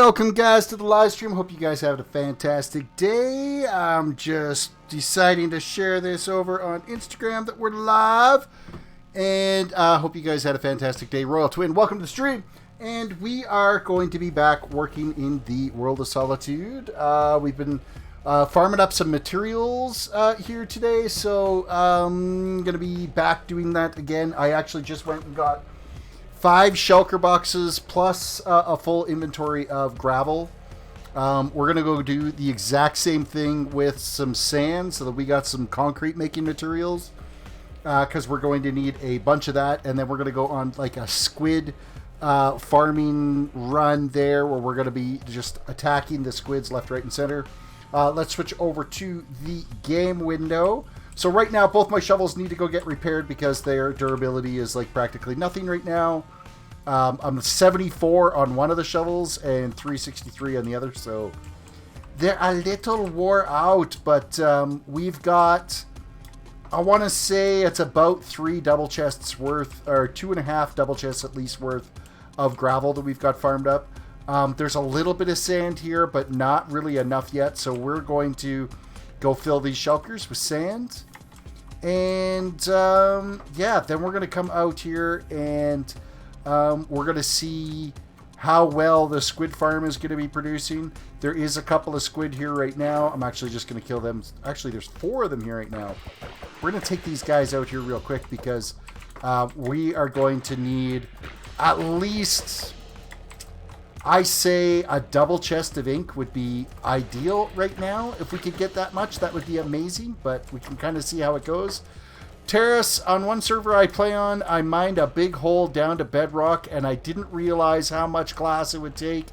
Welcome guys to the live stream. Hope you guys have a fantastic day. I'm just deciding to share this over on Instagram that we're live. And hope you guys had a fantastic day. Royal Twin, welcome to the stream. And we are going to be back working in the world of Solitude. We've been farming up some materials here today. So I'm going to be back doing that again. I actually just went and got 5 shulker boxes plus a full inventory of gravel. We're going to go do the exact same thing with some sand so that we got some concrete making materials. Because we're going to need a bunch of that. And then we're going to go on like a squid farming run there where we're going to be just attacking the squids left, right, and center. Let's switch over to the game window. So right now, both my shovels need to go get repaired because their durability is like practically nothing right now. I'm 74 on one of the shovels and 363 on the other, so they're a little wore out, but we've got, I want to say it's about 3 double chests worth, or 2.5 double chests at least worth of gravel that we've got farmed up. There's a little bit of sand here, but not really enough yet, so we're going to go fill these shulkers with sand. And yeah, then we're going to come out here and we're going to see how well the squid farm is going to be producing. There is a couple of squid here right now. I'm actually just going to kill them. Actually, there's 4 of them here right now. We're going to take these guys out here real quick because we are going to need at least, I say, a double chest of ink would be ideal right now. If we could get that much, that would be amazing, but we can kind of see how it goes. Terris, on one server I play on, I mined a big hole down to bedrock, and I didn't realize how much glass it would take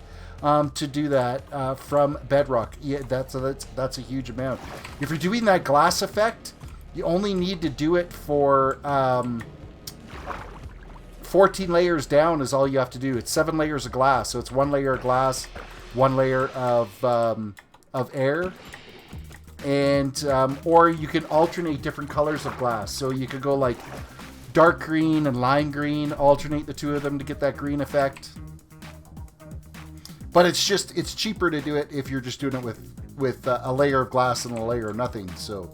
to do that from bedrock. Yeah, that's a huge amount. If you're doing that glass effect, you only need to do it for 14 layers down is all you have to do. It's 7 layers of glass, so it's 1 layer of glass, 1 layer of air, and or you can alternate different colors of glass. So you could go like dark green and lime green, alternate the 2 of them to get that green effect. But it's cheaper to do it if you're just doing it with a layer of glass and a layer of nothing. So.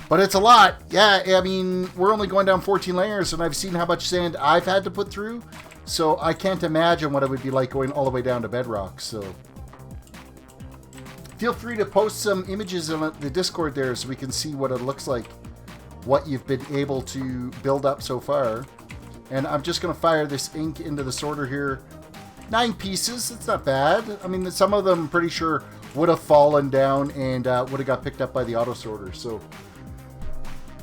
But it's a lot. Yeah, I mean, we're only going down 14 layers, and I've seen how much sand I've had to put through, so I can't imagine what it would be like going all the way down to bedrock. So feel free to post some images in the Discord there so we can see what it looks like, what you've been able to build up so far. And I'm just going to fire this ink into the sorter here. 9 pieces, it's not bad. I mean, some of them I'm pretty sure would have fallen down and would have got picked up by the auto sorter, so...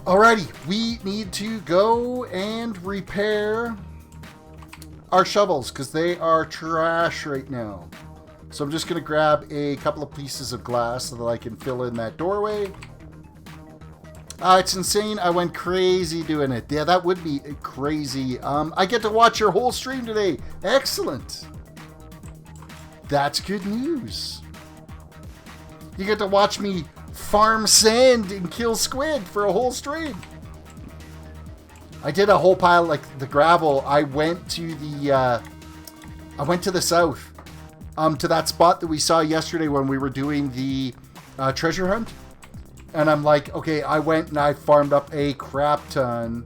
Alrighty, we need to go and repair our shovels because they are trash right now. So I'm just going to grab a couple of pieces of glass so that I can fill in that doorway. It's insane. I went crazy doing it. Yeah, that would be crazy. I get to watch your whole stream today. Excellent. That's good news. You get to watch me farm sand and kill squid for a whole stream. I did a whole pile, like the gravel. I went to the south, to that spot that we saw yesterday when we were doing the treasure hunt. And I'm like, okay, I went and I farmed up a crap ton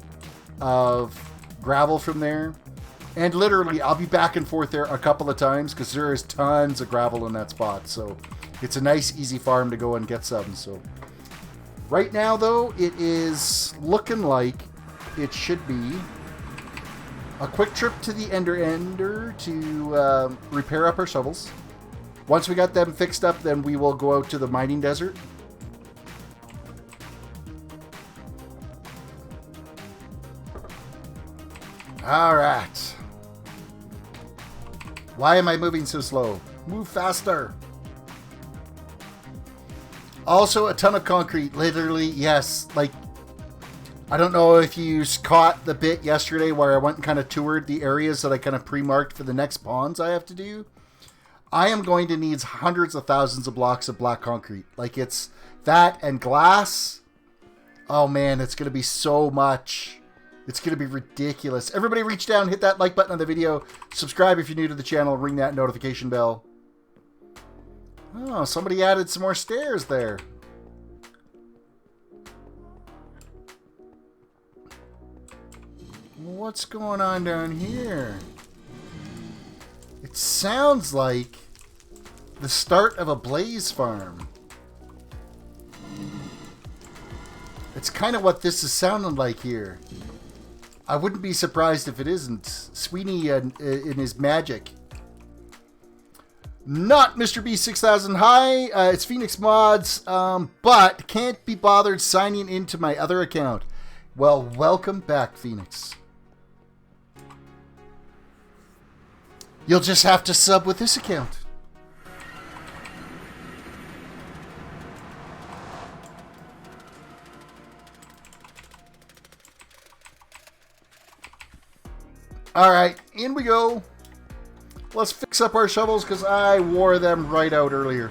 of gravel from there. And literally, I'll be back and forth there a couple of times because there is tons of gravel in that spot. So it's a nice, easy farm to go and get some. So right now, though, it is looking like it should be a quick trip to the Ender to repair up our shovels. Once we got them fixed up, then we will go out to the mining desert. All right. Why am I moving so slow? Move faster. Also, a ton of concrete. Literally, yes. Like, I don't know if you caught the bit yesterday where I went and kind of toured the areas that I kind of pre-marked for the next ponds I have to do. I am going to need hundreds of thousands of blocks of black concrete. Like, it's that and glass. Oh, man, it's going to be so much. It's going to be ridiculous. Everybody reach down, hit that like button on the video. Subscribe if you're new to the channel. Ring that notification bell. Oh, somebody added some more stairs there. What's going on down here? It sounds like the start of a blaze farm. It's kind of what this is sounding like here. I wouldn't be surprised if it isn't. Sweeney in his magic. Not Mr. B6000. Hi, it's Phoenix Mods, but can't be bothered signing into my other account. Well, welcome back, Phoenix. You'll just have to sub with this account. Alright, in we go. Let's fix up our shovels because I wore them right out earlier.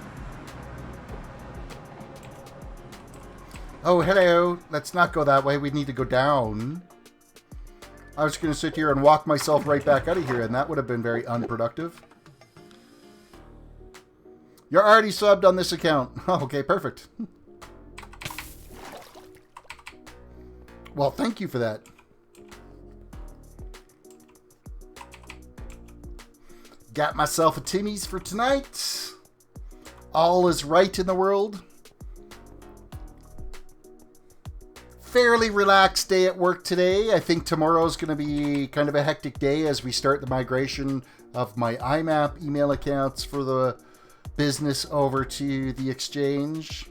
Oh, hello. Let's not go that way. We need to go down. I was going to sit here and walk myself right back out of here, and that would have been very unproductive. You're already subbed on this account. Oh, okay, perfect. Well, thank you for that. Got myself a Timmy's for tonight. All is right in the world. Fairly relaxed day at work today. I think tomorrow's going to be kind of a hectic day as we start the migration of my IMAP email accounts for the business over to the exchange.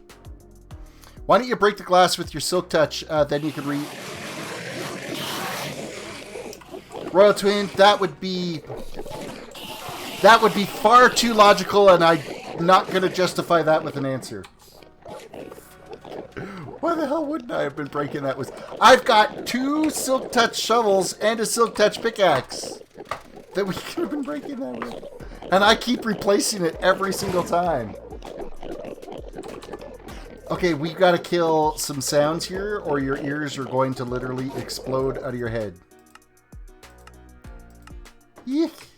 Why don't you break the glass with your silk touch, then you can read. Royal Twin, that would be far too logical, and I'm not going to justify that with an answer. Why the hell wouldn't I have been breaking that with? I've got 2 Silk Touch shovels and a Silk Touch pickaxe that we could have been breaking that with. And I keep replacing it every single time. Okay, we got to kill some sounds here, or your ears are going to literally explode out of your head. Eek.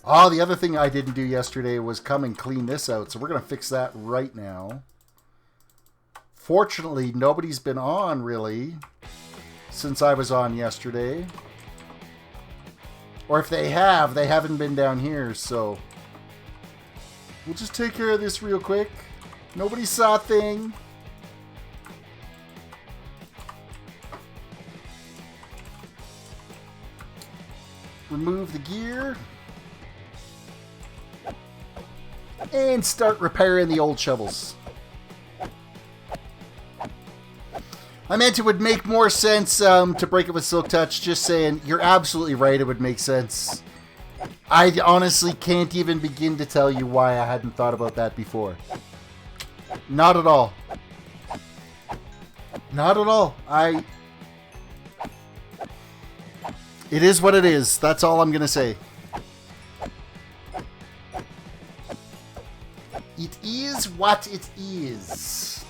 Oh, the other thing I didn't do yesterday was come and clean this out, so we're going to fix that right now. Fortunately, nobody's been on, really, since I was on yesterday. Or if they have, they haven't been down here, so we'll just take care of this real quick. Nobody saw a thing. Remove the gear. And start repairing the old shovels. I meant it would make more sense to break it with Silk Touch. Just saying, you're absolutely right, it would make sense. I honestly can't even begin to tell you why I hadn't thought about that before. Not at all. Not at all. It is what it is. That's all I'm going to say. It is what it is.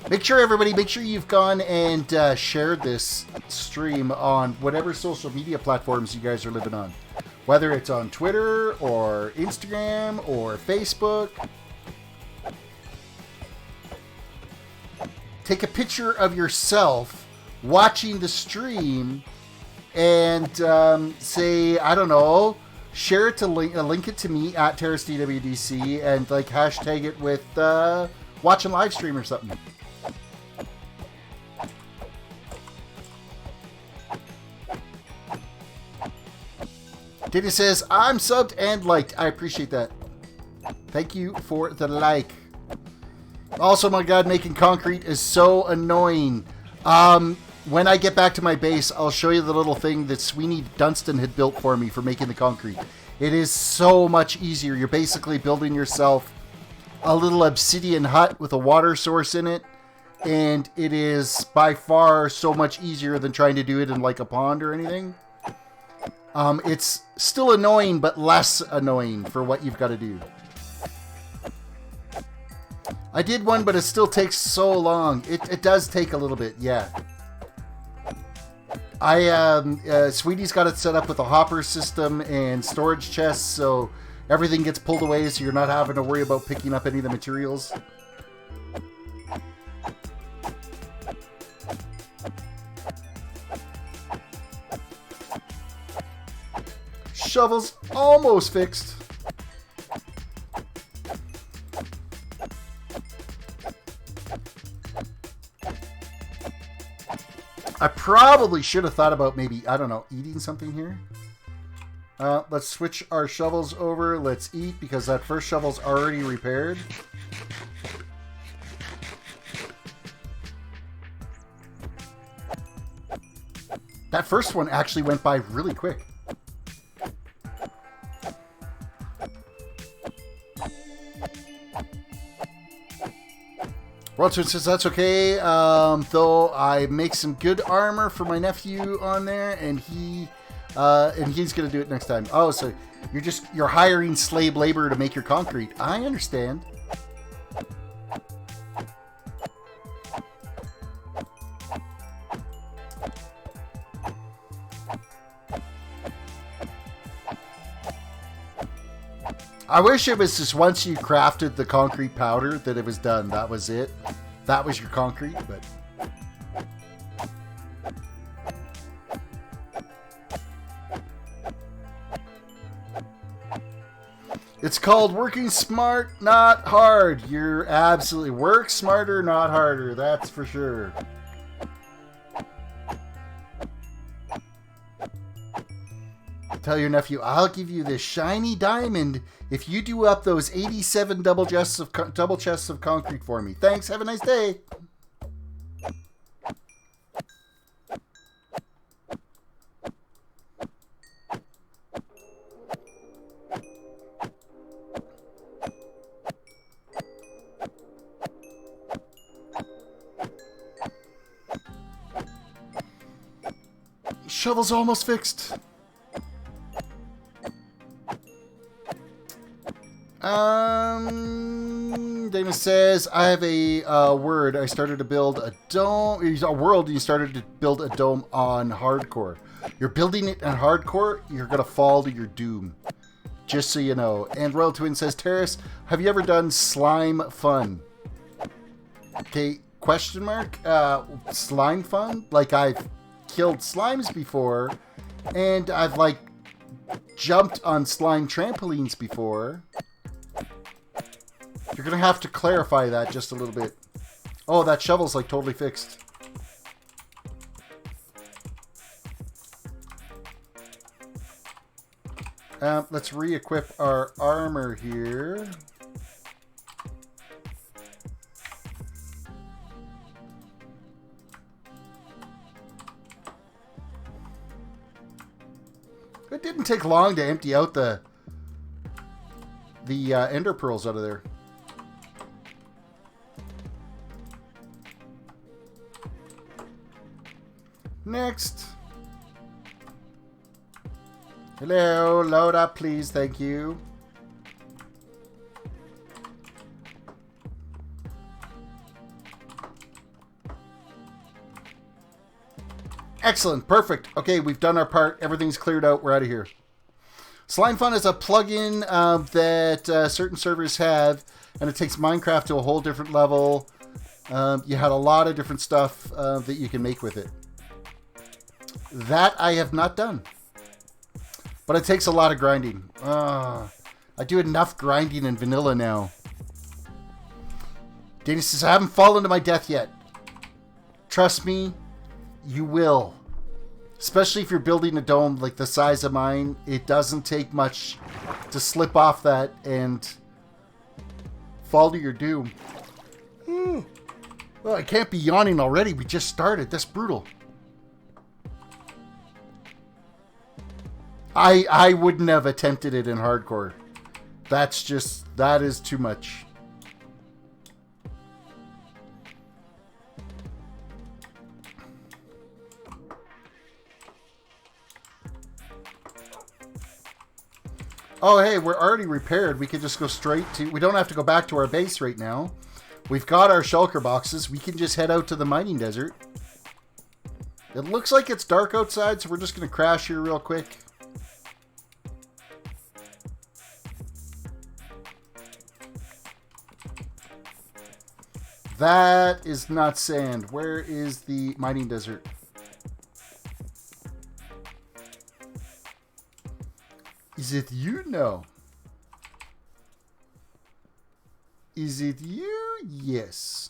Make sure, everybody, make sure you've gone and shared this stream on whatever social media platforms you guys are living on. Whether it's on Twitter or Instagram or Facebook. Take a picture of yourself watching the stream and say, I don't know, share it to link it to me at TerrisDWDC and like hashtag it with watching live stream or something. Diddy says, I'm subbed and liked. I appreciate that. Thank you for the like. Also, my God, making concrete is so annoying. When I get back to my base, I'll show you the little thing that Sweeney Dunstan had built for me for making the concrete. It is so much easier. You're basically building yourself a little obsidian hut with a water source in it. And it is by far so much easier than trying to do it in like a pond or anything. It's still annoying, but less annoying for what you've got to do. I did one, but it still takes so long. It does take a little bit, yeah. Sweetie's got it set up with a hopper system and storage chests, so everything gets pulled away so you're not having to worry about picking up any of the materials. Shovel's almost fixed. I probably should have thought about maybe, I don't know, eating something here. Let's switch our shovels over. Let's eat because that first shovel's already repaired. That first one actually went by really quick. Worldtwin says that's okay, though I make some good armor for my nephew on there, and he's gonna do it next time. Oh, so you're hiring slave labor to make your concrete. I understand. I wish it was just once you crafted the concrete powder that it was done. That was it. That was your concrete, but... It's called working smart, not hard. You're absolutely... Work smarter, not harder. That's for sure. Tell your nephew, I'll give you this shiny diamond if you do up those 87 double chests of concrete for me. Thanks. Have a nice day. Shovel's almost fixed. Dana says, I have a word. I started to build a dome. A world, you started to build a dome on hardcore. You're building it on hardcore, you're going to fall to your doom. Just so you know. And Royal Twin says, Terris, have you ever done slime fun? Okay, question mark. Slime fun? Like, I've killed slimes before, and I've, like, jumped on slime trampolines before. You're going to have to clarify that just a little bit. Oh, that shovel's like totally fixed. Let's re-equip our armor here. It didn't take long to empty out the ender pearls out of there. Next. Hello, load up please, thank you. Excellent, perfect. Okay, we've done our part. Everything's cleared out. We're out of here. Slime Fun is a plugin that certain servers have, and it takes Minecraft to a whole different level. You had a lot of different stuff that you can make with it. That I have not done. But it takes a lot of grinding. I do enough grinding in vanilla now. Dana says, I haven't fallen to my death yet. Trust me, you will. Especially if you're building a dome like the size of mine. It doesn't take much to slip off that and fall to your doom. Well, I can't be yawning already. We just started. That's brutal. I wouldn't have attempted it in hardcore. That is too much. Oh, hey, we're already repaired. We can just go straight to... We don't have to go back to our base right now. We've got our shulker boxes. We can just head out to the mining desert. It looks like it's dark outside, so we're just going to crash here real quick. That is not sand. Where is the mining desert? Is it you? No. Is it you? Yes.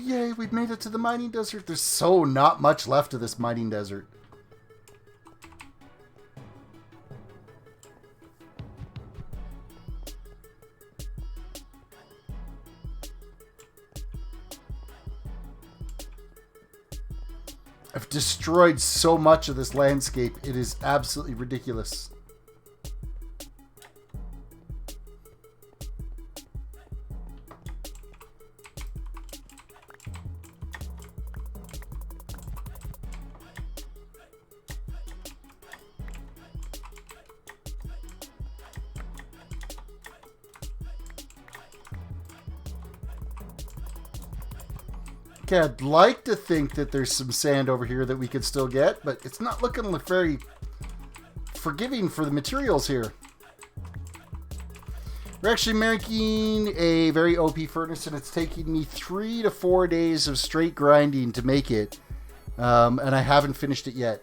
Yay, we've made it to the mining desert. There's so not much left of this mining desert. I've destroyed so much of this landscape. It is absolutely ridiculous. Okay, I'd like to think that there's some sand over here that we could still get, but it's not looking very forgiving for the materials here. We're actually making a very OP furnace, and it's taking me 3 to 4 days of straight grinding to make it, and I haven't finished it yet.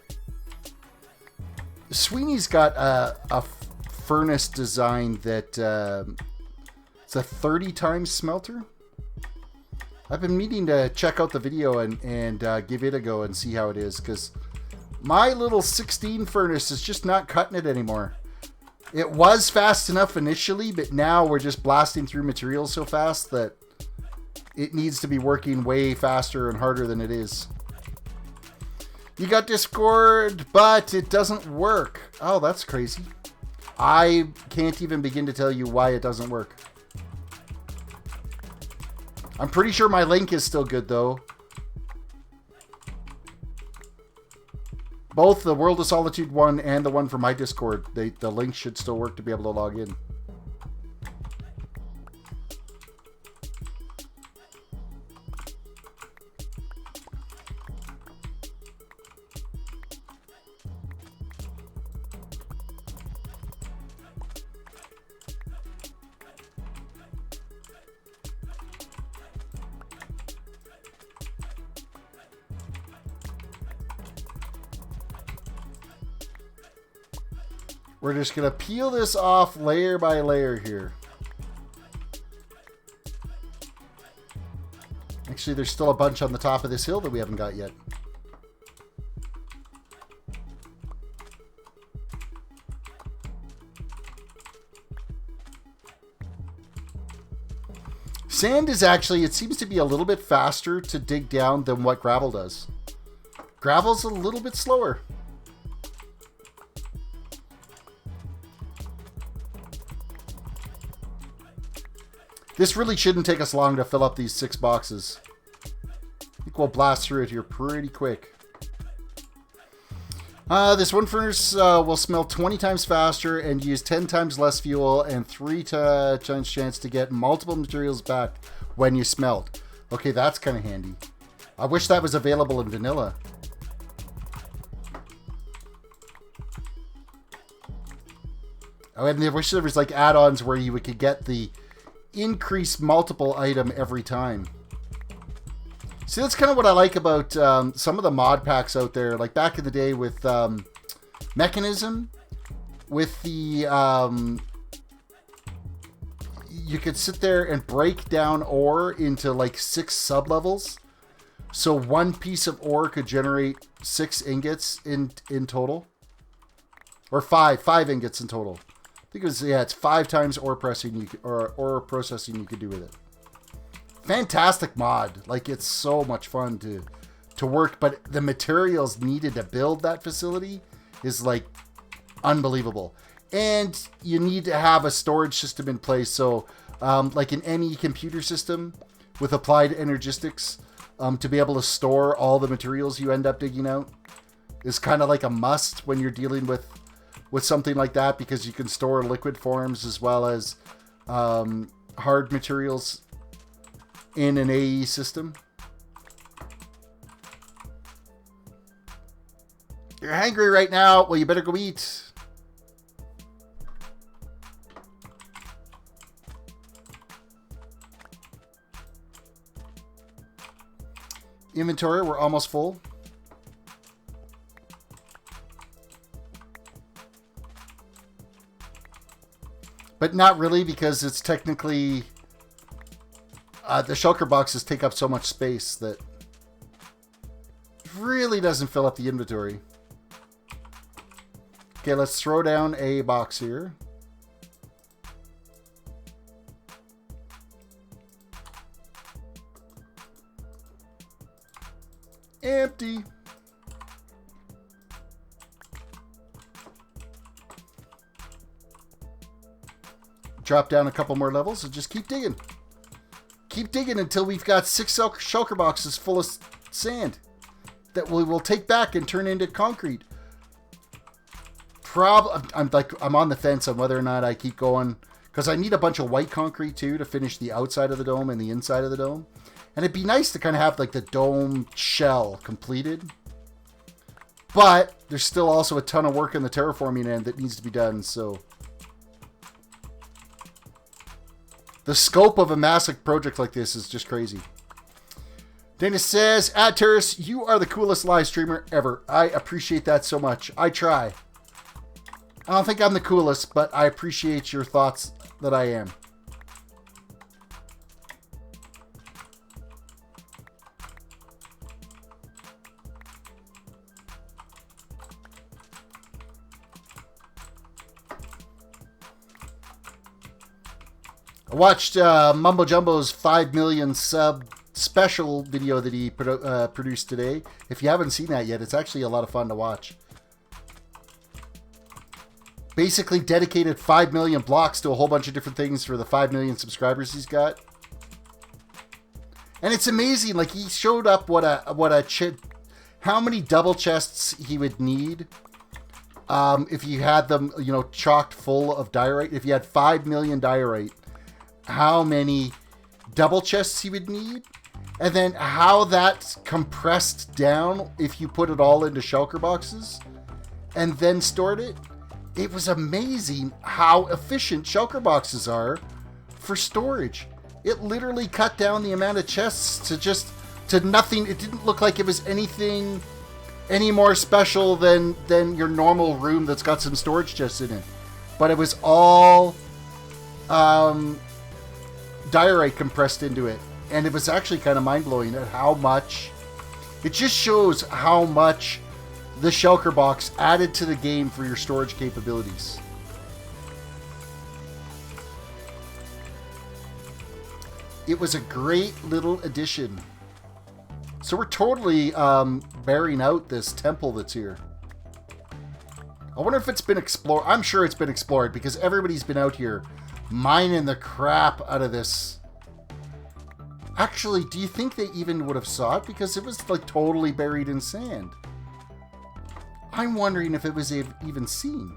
Sweeney's got a furnace design that it's a 30 times smelter. I've been meaning to check out the video and give it a go and see how it is, because my little 16 furnace is just not cutting it anymore. It was fast enough initially, but now we're just blasting through materials so fast that it needs to be working way faster and harder than it is. You got Discord, but it doesn't work. Oh, that's crazy. I can't even begin to tell you why it doesn't work. I'm pretty sure my link is still good, though. Both the World of Solitude one and the one for my Discord, the link should still work to be able to log in. We're just going to peel this off layer by layer here. Actually, there's still a bunch on the top of this hill that we haven't got yet. Sand is actually, it seems to be a little bit faster to dig down than what gravel does. Gravel's a little bit slower. This really shouldn't take us long to fill up these 6 boxes. I think we'll blast through it here pretty quick. This one furnace will smelt 20 times faster and use 10 times less fuel and 3 times chance to get multiple materials back when you smelt. Okay, that's kind of handy. I wish that was available in vanilla. Oh, and I wish there was like add-ons where you could get the increase multiple item every time. See, that's kind of what I like about some of the mod packs out there. Like back in the day with Mechanism, with the you could sit there and break down ore into like 6 sub-levels. So one piece of ore could generate 6 ingots in total. Or 5 ingots in total. I think it was, yeah, it's 5 times ore pressing or ore processing you could do with it. Fantastic mod. Like, it's so much fun to work, but the materials needed to build that facility is like unbelievable. And you need to have a storage system in place. So like an ME computer system with applied energistics to be able to store all the materials you end up digging out is kind of like a must when you're dealing with something like that, because you can store liquid forms as well as hard materials in an AE system. You're hungry right now? Well, you better go eat. Inventory, we're almost full. But not really, because it's technically... the shulker boxes take up so much space that really doesn't fill up the inventory. Okay, let's throw down a box here. Empty. Drop down a couple more levels and just keep digging. Keep digging until we've got 6 shulker boxes full of sand that we will take back and turn into concrete. I'm on the fence on whether or not I keep going, because I need a bunch of white concrete too to finish the outside of the dome and the inside of the dome. And it'd be nice to kind of have like the dome shell completed. But there's still also a ton of work in the terraforming end that needs to be done, so... The scope of a massive project like this is just crazy. Dennis says, Terris, you are the coolest live streamer ever. I appreciate that so much. I try. I don't think I'm the coolest, but I appreciate your thoughts that I am. I watched Mumbo Jumbo's 5 million sub special video that he produced today. If you haven't seen that yet, it's actually a lot of fun to watch. Basically dedicated 5 million blocks to a whole bunch of different things for the 5 million subscribers he's got. And it's amazing, like he showed up how many double chests he would need if you had them, you know, chocked full of diorite. If you had 5 million diorite, how many double chests he would need, and then how that's compressed down if you put it all into shulker boxes and then stored it. It was amazing how efficient shulker boxes are for storage. It literally cut down the amount of chests to nothing. It didn't look like it was anything any more special than your normal room that's got some storage chests in it. But it was all diorite compressed into it, and it was actually kind of mind-blowing at how much it just shows how much the shulker box added to the game for your storage capabilities. It was a great little addition. So we're totally bearing out this temple that's here. I wonder if it's been explored. I'm sure it's been explored because everybody's been out here mining the crap out of this. Actually, do you think they even would have saw it? Because it was like totally buried in sand. I'm wondering if it was even seen.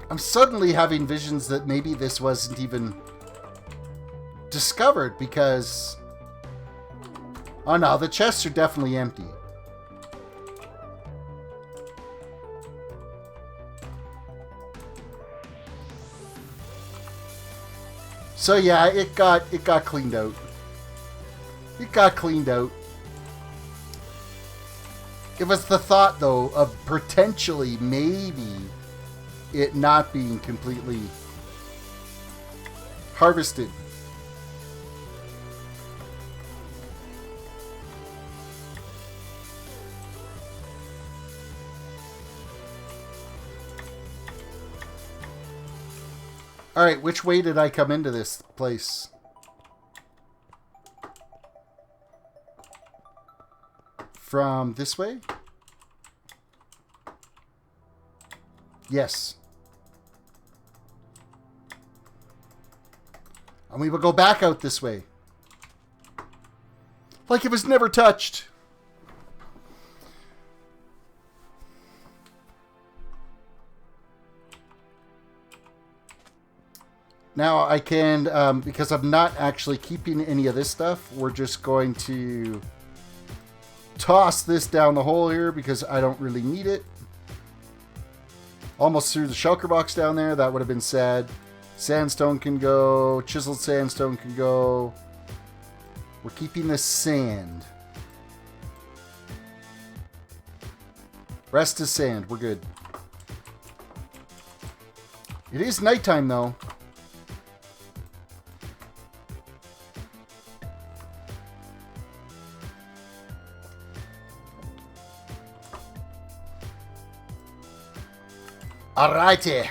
I'm suddenly having visions that maybe this wasn't even discovered because... Oh no, the chests are definitely empty. So yeah, it got cleaned out. It got cleaned out. It was the thought though of potentially maybe it not being completely harvested. All right, which way did I come into this place? From this way? Yes. And we will go back out this way. Like it was never touched. Now I can, because I'm not actually keeping any of this stuff, we're just going to toss this down the hole here because I don't really need it. Almost threw the shulker box down there. That would have been sad. Sandstone can go. Chiseled sandstone can go. We're keeping the sand. Rest is sand. We're good. It is nighttime, though. Alrighty.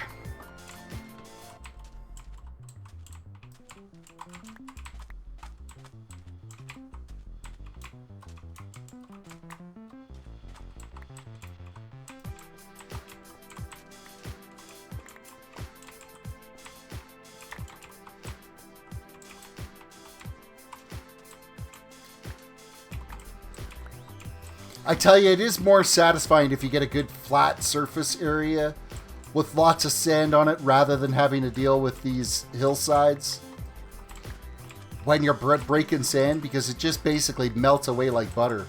I tell you, it is more satisfying if you get a good flat surface area with lots of sand on it rather than having to deal with these hillsides when you're breaking sand, because it just basically melts away like butter.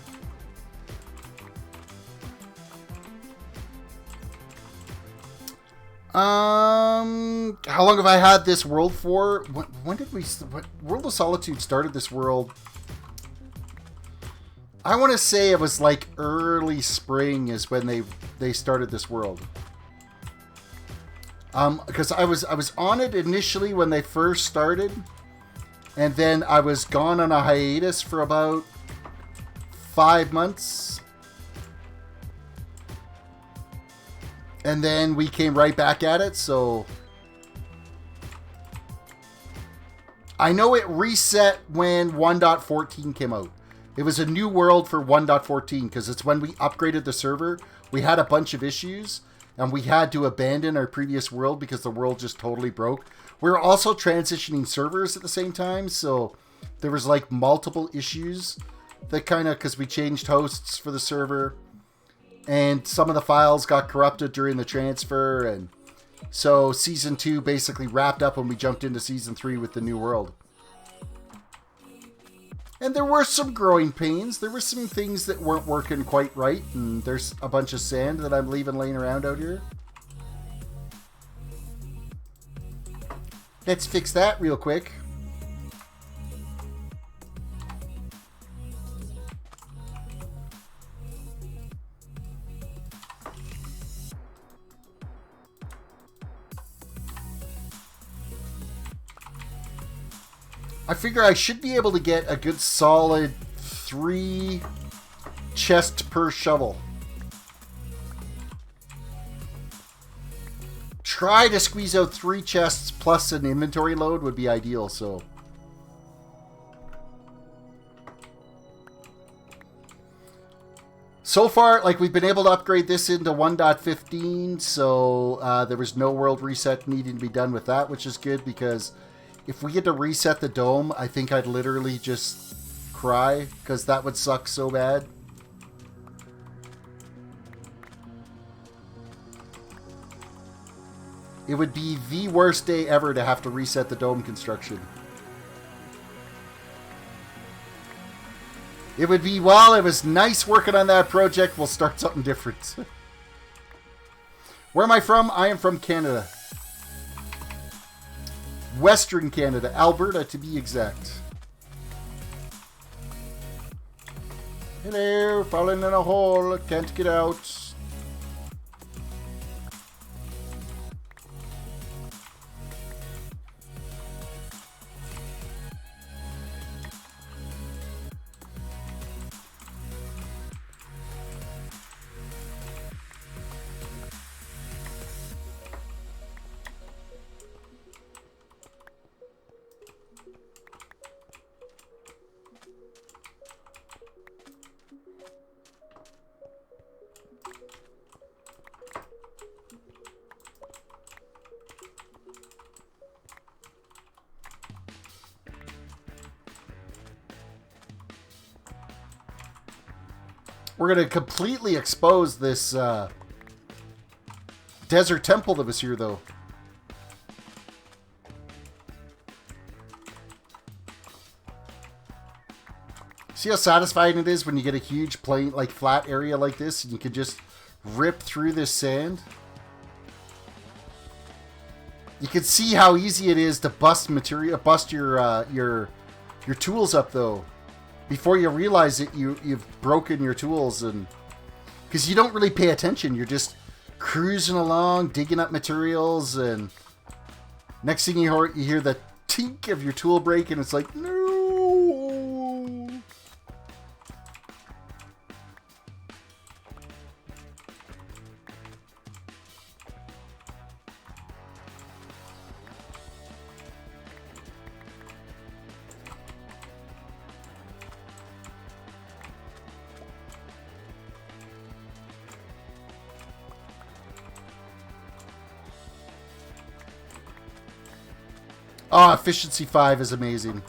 How long have I had this world for? When did we... World of Solitude started this world? I want to say it was like early spring is when they started this world. Because I was on it initially when they first started, and then I was gone on a hiatus for about 5 months, and then we came right back at it. So I know it reset when 1.14 came out. It was a new world for 1.14 because it's when we upgraded the server. We had a bunch of issues, and we had to abandon our previous world because the world just totally broke. We were also transitioning servers at the same time, so there was like multiple issues that kind of, because we changed hosts for the server, and some of the files got corrupted during the transfer, and so Season 2 basically wrapped up when we jumped into Season 3 with the new world. And there were some growing pains. There were some things that weren't working quite right. And there's a bunch of sand that I'm leaving laying around out here. Let's fix that real quick. I figure I should be able to get a good solid 3 chests per shovel. Try to squeeze out 3 chests plus an inventory load would be ideal, so. So far, like, we've been able to upgrade this into 1.15, so there was no world reset needing to be done with that, which is good because if we get to reset the dome, I think I'd literally just cry because that would suck so bad. It would be the worst day ever to have to reset the dome construction. It would be, well, it was nice working on that project. We'll start something different. Where am I from? I am from Canada. Western Canada, Alberta to be exact. Hello, falling in a hole, can't get out. We're going to completely expose this desert temple that was here, though. See how satisfying it is when you get a huge plain, like flat area like this, and you can just rip through this sand? You can see how easy it is to bust your tools up though. Before you realize it, you've broken your tools, and because you don't really pay attention, you're just cruising along, digging up materials, and next thing you hear the tink of your tool break, and it's like, no. Oh, efficiency 5 is amazing.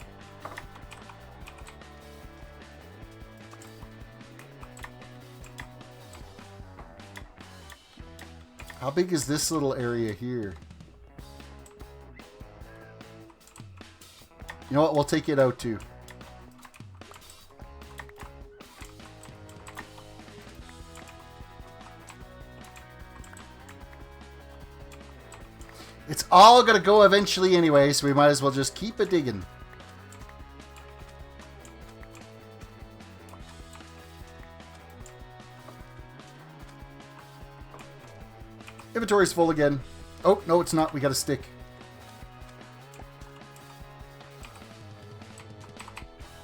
How big is this little area here? You know what? We'll take it out too. It's all going to go eventually anyway, so we might as well just keep it digging. Inventory's full again. Oh, no, it's not. We got a stick.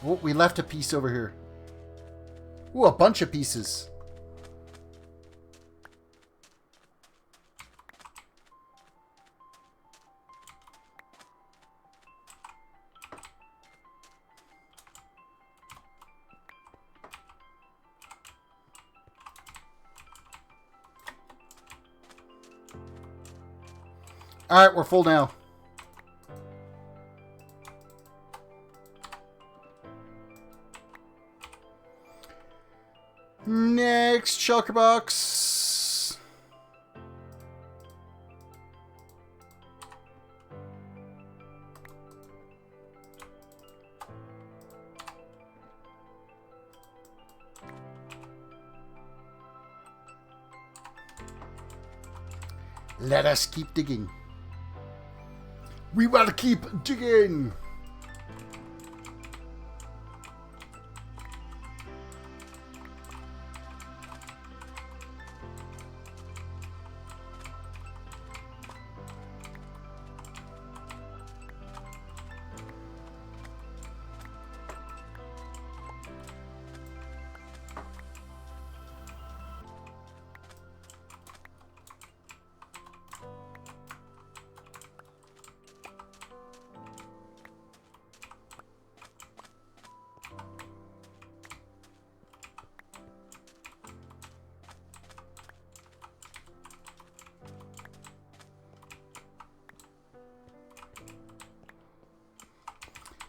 Oh, we left a piece over here. Ooh, a bunch of pieces. Alright, we're full now. Next shulker box. Let us keep digging. We want to keep digging.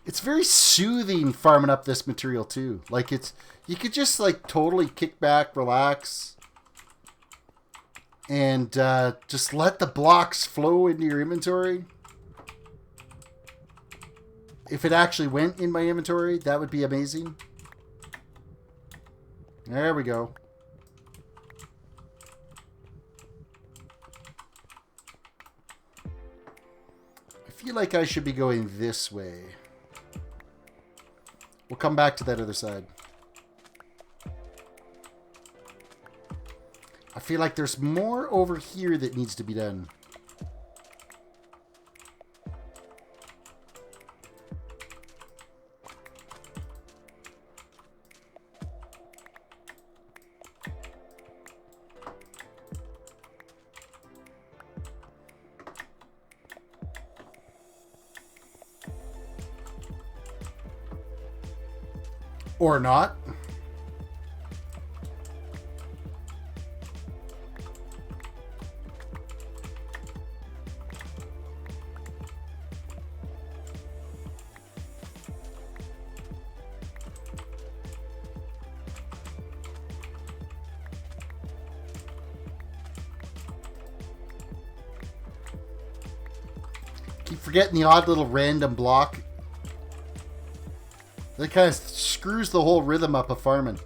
It's very soothing farming up this material too. Like you could just like totally kick back, relax, and just let the blocks flow into your inventory. If it actually went in my inventory, that would be amazing. There we go. I feel like I should be going this way. We'll come back to that other side. I feel like there's more over here that needs to be done. Or not. Keep forgetting the odd little random block That kind of screws the whole rhythm up of farming.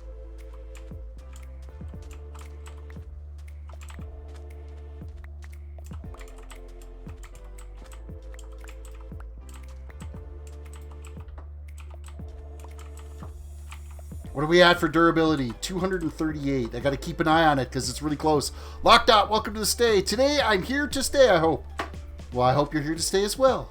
What are we at for durability? 238. I got to keep an eye on it because it's really close. Locked Out, welcome to the stay. Today, I'm here to stay, I hope. Well, I hope you're here to stay as well.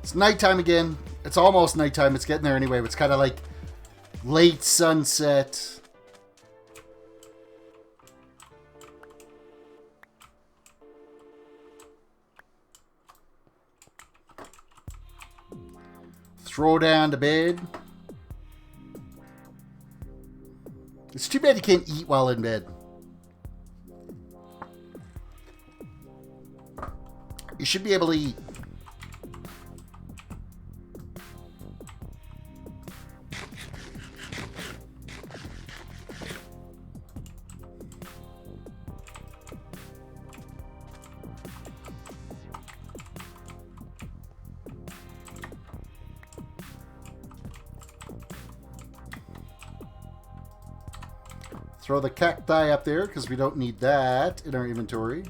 It's nighttime again. It's almost nighttime. It's getting there anyway. It's kind of like late sunset. Throw down to bed. It's too bad you can't eat while in bed. You should be able to eat. Throw the cacti up there because we don't need that in our inventory.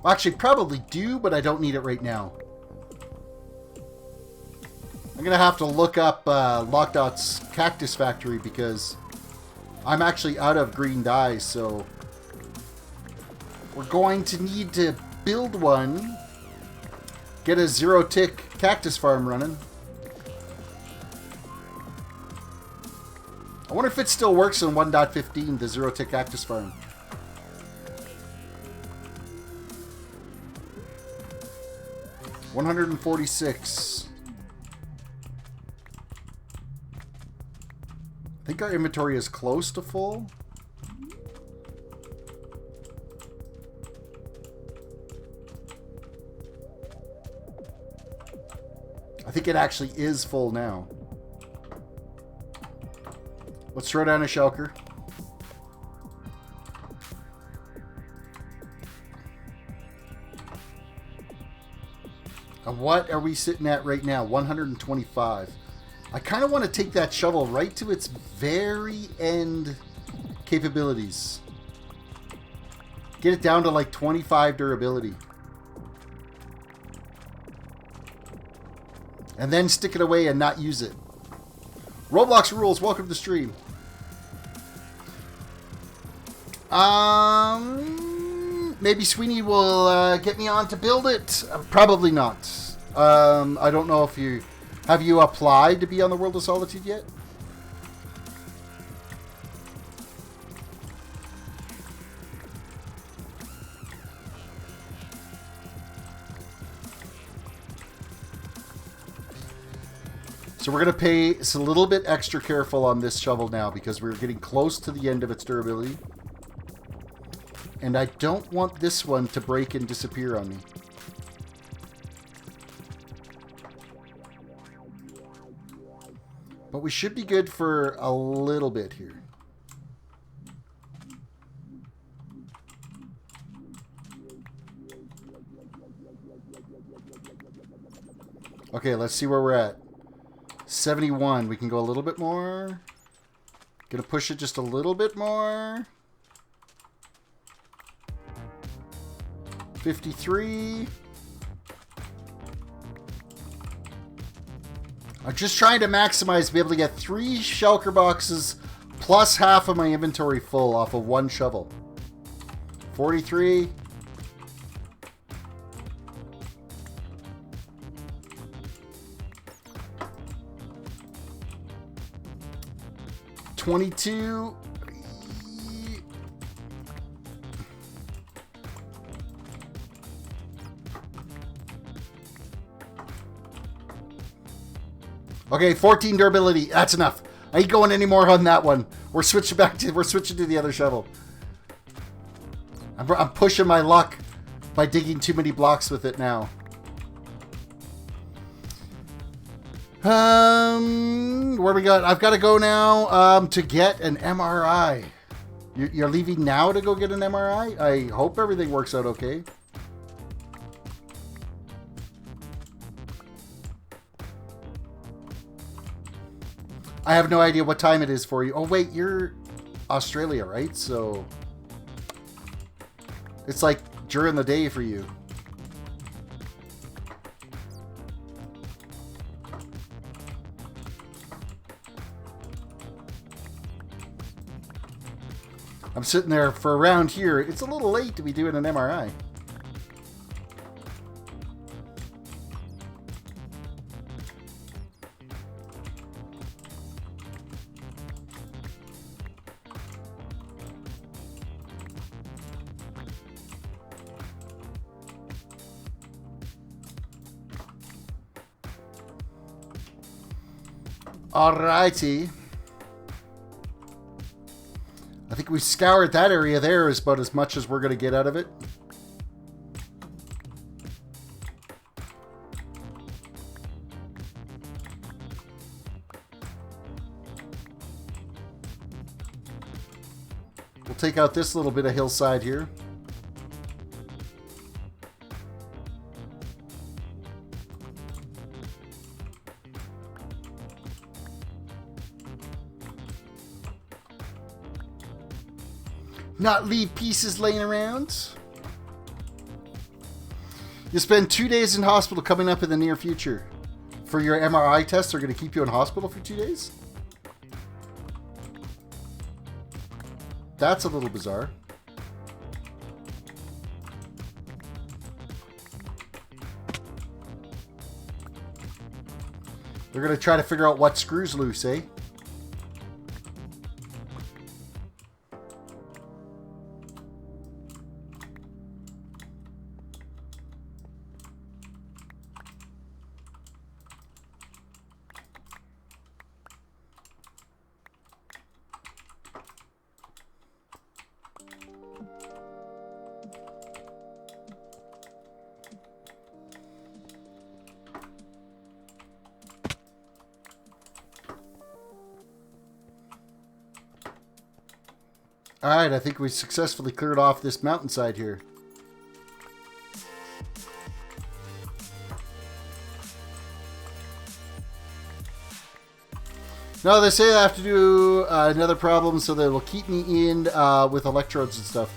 Well, actually, probably do, but I don't need it right now. I'm going to have to look up Lockdout's cactus factory because I'm actually out of green dye, so we're going to need to build one, get a zero-tick cactus farm running. I wonder if it still works in 1.15, the zero-tick cactus farm. $146. I think our inventory is close to full. I think it actually is full now. Let's throw down a shulker. And what are we sitting at right now? 125. I kind of want to take that shovel right to its very end capabilities. Get it down to like 25 durability. And then stick it away and not use it. Roblox rules, welcome to the stream. Maybe Sweeney will get me on to build it. Probably not. I don't know if you... Have you applied to be on the World of Solitude yet? So we're going to pay a little bit extra careful on this shovel now because we're getting close to the end of its durability. And I don't want this one to break and disappear on me. But we should be good for a little bit here. Okay, let's see where we're at. 71. We can go a little bit more. Gonna push it just a little bit more. 53. I'm just trying to maximize to be able to get 3 shulker boxes plus half of my inventory full off of one shovel. 43. 22. Okay, 14 durability. That's enough. I ain't going any more on that one. We're switching to the other shovel. I'm pushing my luck by digging too many blocks with it now. Where we got? I've got to go now to get an MRI. You're leaving now to go get an MRI? I hope everything works out okay. I have no idea what time it is for you. Oh, wait, you're Australia, right? So it's like during the day for you. I'm sitting there for around here. It's a little late to be doing an MRI. Alrighty. I think we scoured that area there is about as much as we're going to get out of it. We'll take out this little bit of hillside here. Not leave pieces laying around. You'll spend 2 days in hospital coming up in the near future. For your MRI tests, they're going to keep you in hospital for 2 days? That's a little bizarre. They're going to try to figure out what screws loose, eh? Alright, I think we successfully cleared off this mountainside here. No, they say I have to do another problem so they will keep me in with electrodes and stuff.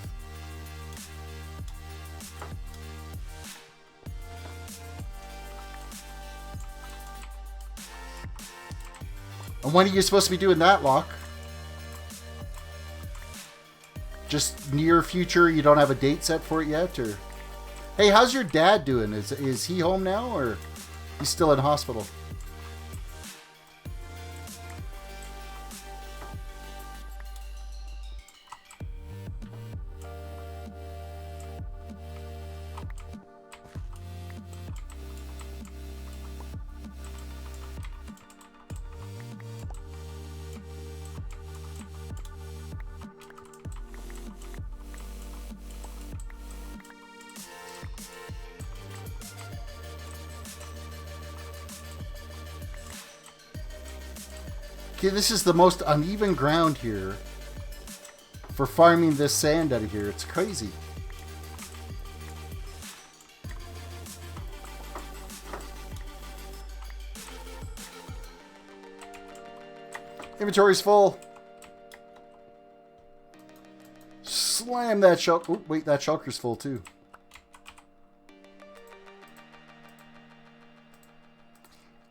And when are you supposed to be doing that, Locke? Just near future, you don't have a date set for it yet? Or hey, how's your dad doing? Is he home now, or he's still in hospital? Okay, this is the most uneven ground here for farming this sand out of here. It's crazy. Inventory's full. Slam that shulker. Oh, wait, that shulker's full too.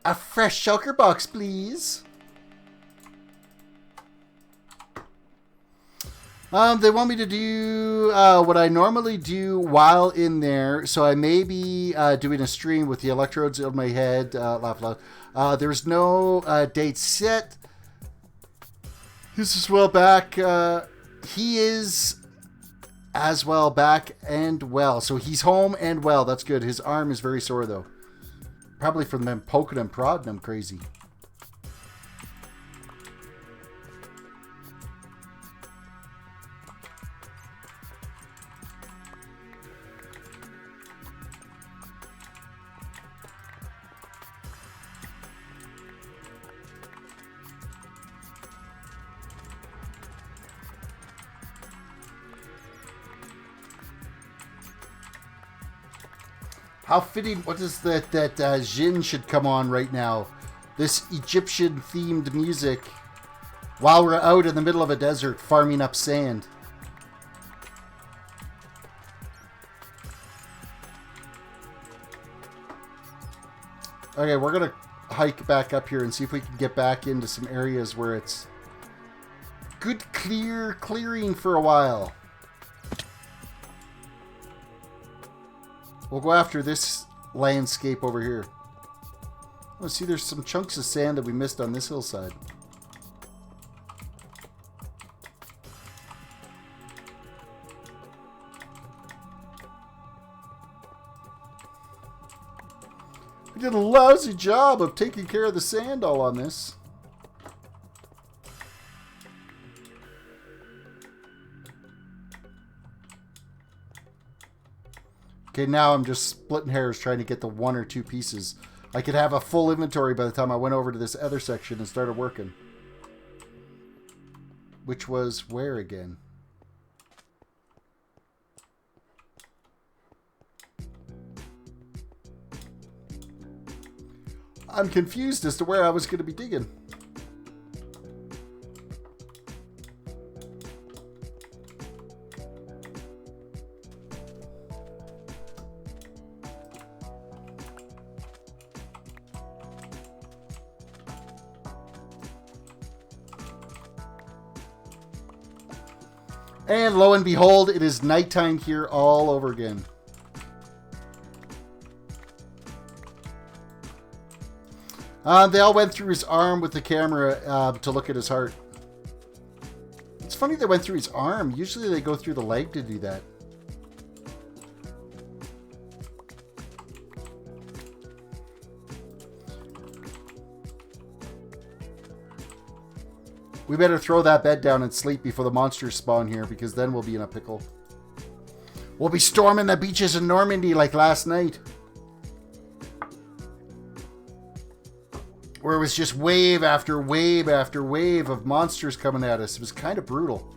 A fresh shulker box, please. They want me to do what I normally do while in there, so I may be doing a stream with the electrodes on my head. Laugh loud. There's no date set. He's as well back. He is as well back and well. So he's home and well. That's good. His arm is very sore, though. Probably from them poking and prodding him crazy. How fitting. What is that Jin should come on right now? This Egyptian-themed music while we're out in the middle of a desert farming up sand. Okay, we're going to hike back up here and see if we can get back into some areas where it's good clearing for a while. We'll go after this landscape over here. Oh, see, there's some chunks of sand that we missed on this hillside. We did a lousy job of taking care of the sand all on this. Okay, now I'm just splitting hairs trying to get the 1 or 2 pieces. I could have a full inventory by the time I went over to this other section and started working. Which was where again? I'm confused as to where I was going to be digging. And lo and behold, it is nighttime here all over again. They all went through his arm with the camera to look at his heart. It's funny they went through his arm. Usually they go through the leg to do that. We better throw that bed down and sleep before the monsters spawn here, because then we'll be in a pickle. We'll be storming the beaches in Normandy like last night, where it was just wave after wave after wave of monsters coming at us. It was kind of brutal.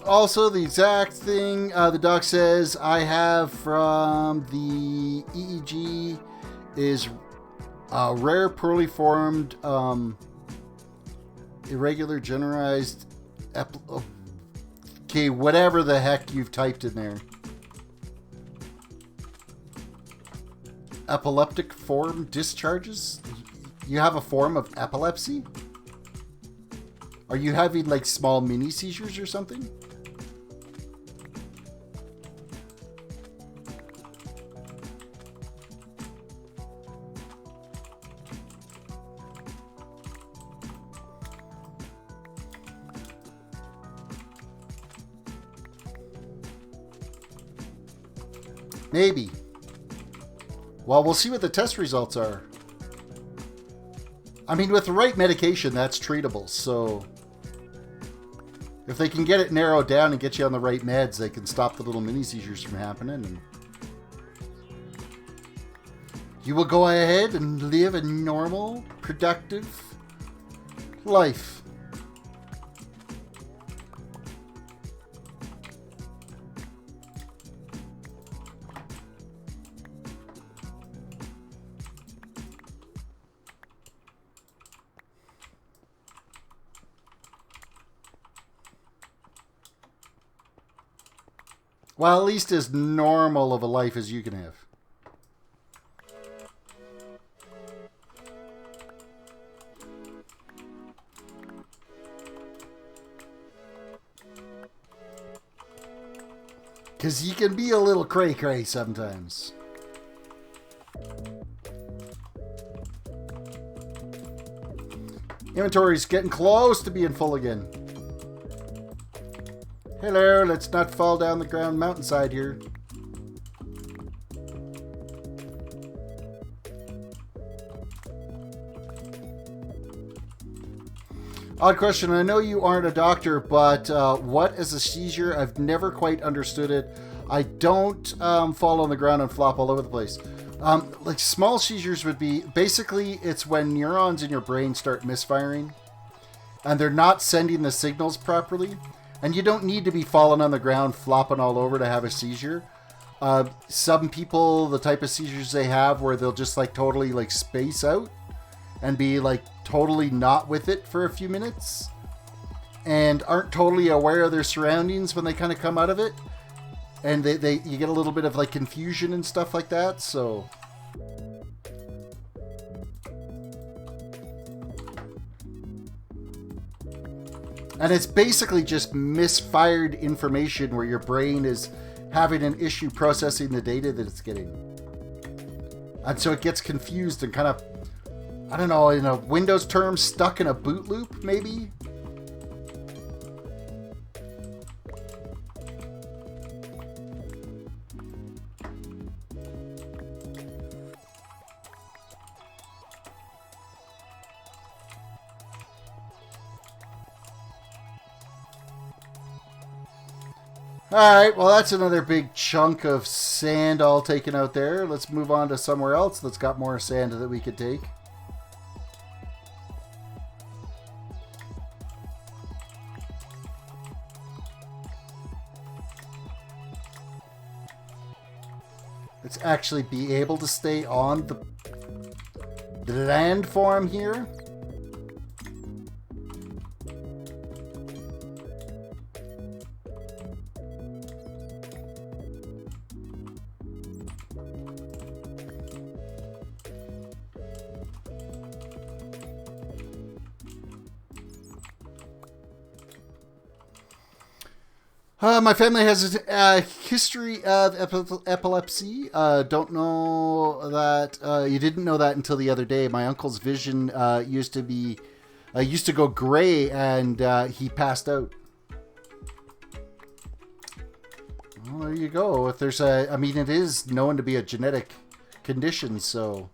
Also, the exact thing the doc says I have from the EEG is rare poorly formed irregular generalized okay, whatever the heck you've typed in there. Epileptic form discharges? You have a form of epilepsy? Are you having like small mini seizures or something? Maybe. Well, we'll see what the test results are. I mean, with the right medication, that's treatable, so if they can get it narrowed down and get you on the right meds, they can stop the little mini seizures from happening, and you will go ahead and live a normal, productive life. Well, at least as normal of a life as you can have. Because you can be a little cray-cray sometimes. Inventory's getting close to being full again. Hello, let's not fall down the ground mountainside here. Odd question. I know you aren't a doctor, but what is a seizure? I've never quite understood it. I don't fall on the ground and flop all over the place. Like small seizures would be, basically it's when neurons in your brain start misfiring and they're not sending the signals properly. And you don't need to be falling on the ground, flopping all over to have a seizure. Some people, the type of seizures they have where they'll just like totally like space out and be like totally not with it for a few minutes and aren't totally aware of their surroundings when they kind of come out of it. And you get a little bit of like confusion and stuff like that, so... And it's basically just misfired information where your brain is having an issue processing the data that it's getting. And so it gets confused and kind of, I don't know, in a Windows term, stuck in a boot loop, maybe? Alright, well that's another big chunk of sand all taken out there. Let's move on to somewhere else that's got more sand that we could take. Let's actually be able to stay on the landform here. My family has a history of epilepsy. Don't know that. You didn't know that until the other day. My uncle's vision used to go gray, and he passed out. Well, there you go. If there's I mean, it is known to be a genetic condition. So,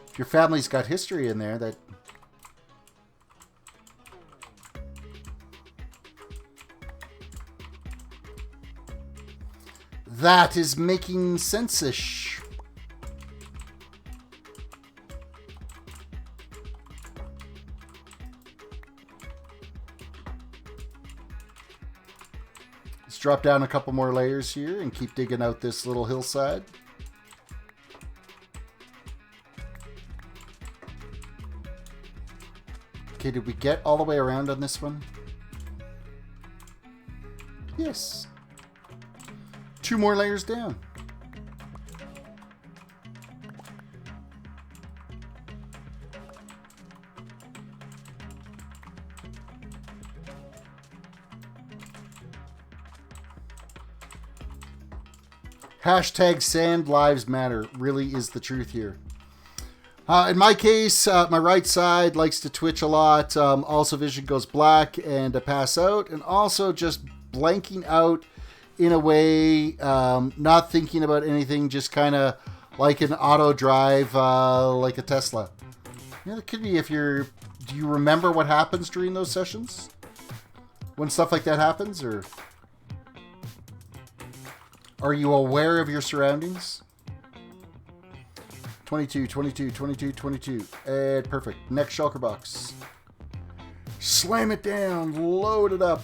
if your family's got history in there, that. That is making sense-ish. Let's drop down a couple more layers here and keep digging out this little hillside. Okay, did we get all the way around on this one? Yes. 2 more layers down. Hashtag sand lives matter really is the truth here. In my case, my right side likes to twitch a lot. Also vision goes black and I pass out, and also just blanking out in a way, not thinking about anything, just kind of like an auto drive, like a Tesla. You know, it could be if you're... Do you remember what happens during those sessions? When stuff like that happens, or... Are you aware of your surroundings? 22, 22, 22, 22. And perfect. Next shulker box. Slam it down. Load it up.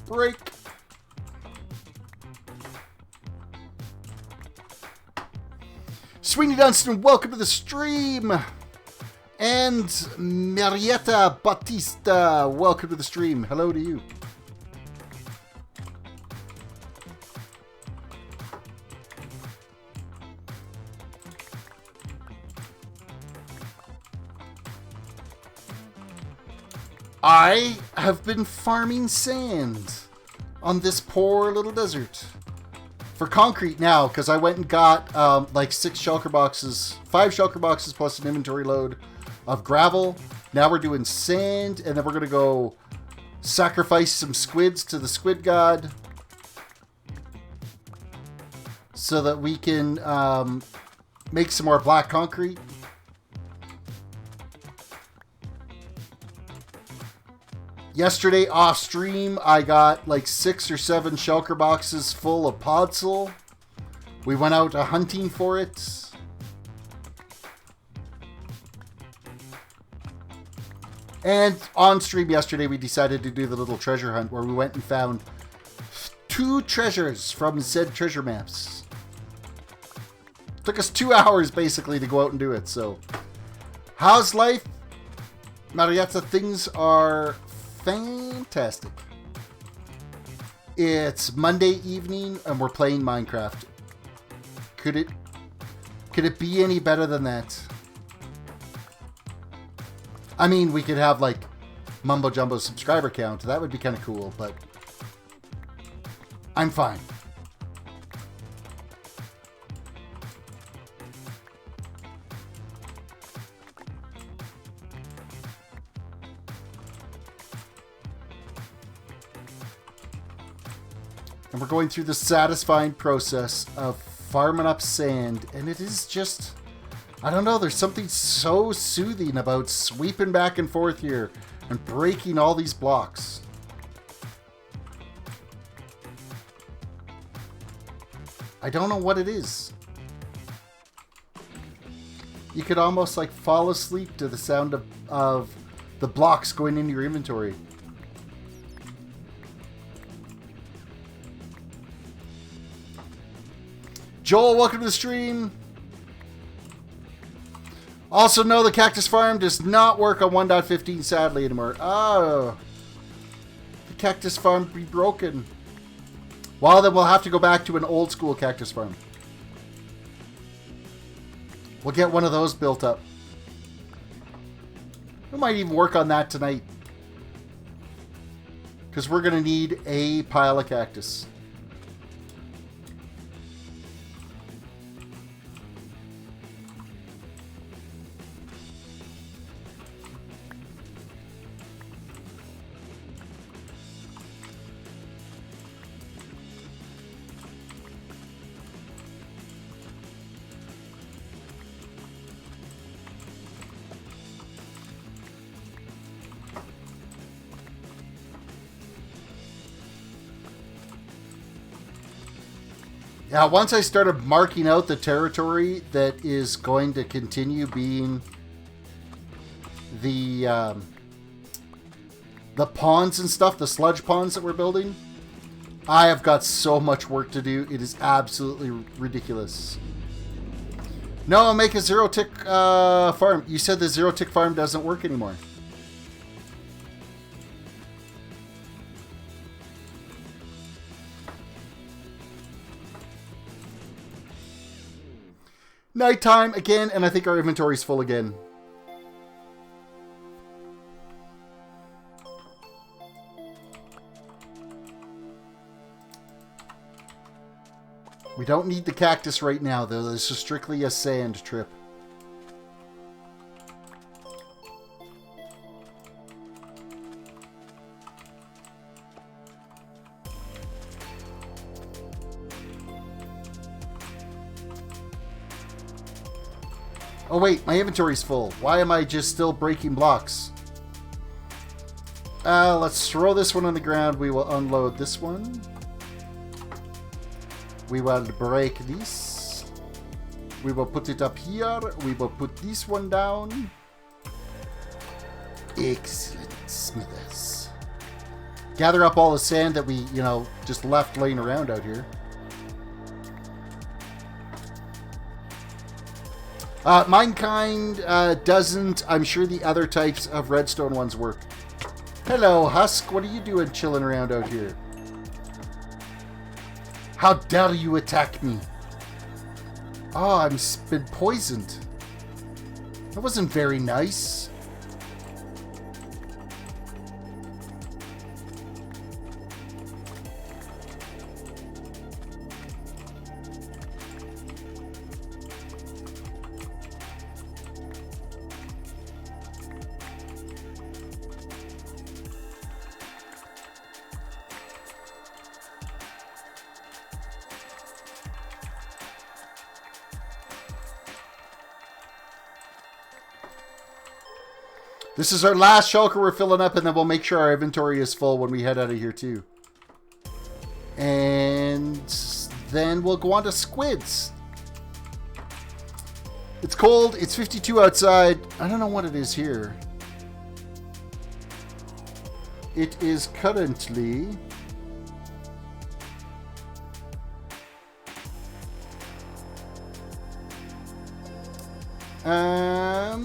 Break. Sweeney Dunstan, welcome to the stream. And Marietta Batista, welcome to the stream. Hello to you. I have been farming sand on this poor little desert for concrete now, because I went and got like 5 shulker boxes plus an inventory load of gravel. Now we're doing sand, and then we're gonna go sacrifice some squids to the squid god so that we can make some more black concrete. Yesterday off stream, I got like 6 or 7 shulker boxes full of podzol. We went out hunting for it. And on stream yesterday, we decided to do the little treasure hunt where we went and found 2 treasures from said treasure maps. Took us 2 hours basically to go out and do it. So, how's life? Marietta, things are fantastic. It's Monday evening and we're playing Minecraft. Could it be any better than that? I mean, we could have like Mumbo Jumbo's subscriber count. That would be kind of cool, but I'm fine. And we're going through the satisfying process of farming up sand, and it is just, I don't know, there's something so soothing about sweeping back and forth here and breaking all these blocks. I don't know what it is. You could almost like fall asleep to the sound of the blocks going into your inventory. Joel, welcome to the stream. Also know the cactus farm does not work on 1.15 sadly anymore. Oh. The cactus farm be broken. Well, then we'll have to go back to an old school cactus farm. We'll get one of those built up. We might even work on that tonight. Because we're going to need a pile of cactus. Yeah, once I started marking out the territory that is going to continue being the ponds and stuff, the sludge ponds that we're building, I have got so much work to do. It is absolutely ridiculous. No, make a zero tick farm. You said the zero tick farm doesn't work anymore. Nighttime again, and I think our inventory's full again. We don't need the cactus right now, though. This is strictly a sand trip. Oh wait, my inventory's full. Why am I just still breaking blocks? Let's throw this one on the ground. We will unload this one. We will break this. We will put it up here. We will put this one down. Excellent, Smithers. Gather up all the sand that we, just left laying around out here. Minekind doesn't. I'm sure the other types of redstone ones work. Hello, Husk. What are you doing chilling around out here? How dare you attack me? Oh, I've been poisoned. That wasn't very nice. This is our last shulker we're filling up, and then we'll make sure our inventory is full when we head out of here too. And then we'll go on to squids. It's cold. It's 52 outside. I don't know what it is here. It is currently...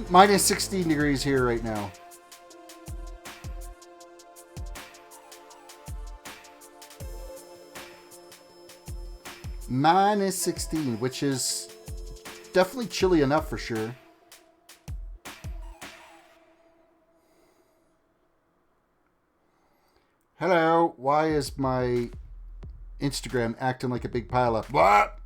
minus 16 degrees here right now. Minus 16, which is definitely chilly enough for sure. Hello, why is my Instagram acting like a big pile of what?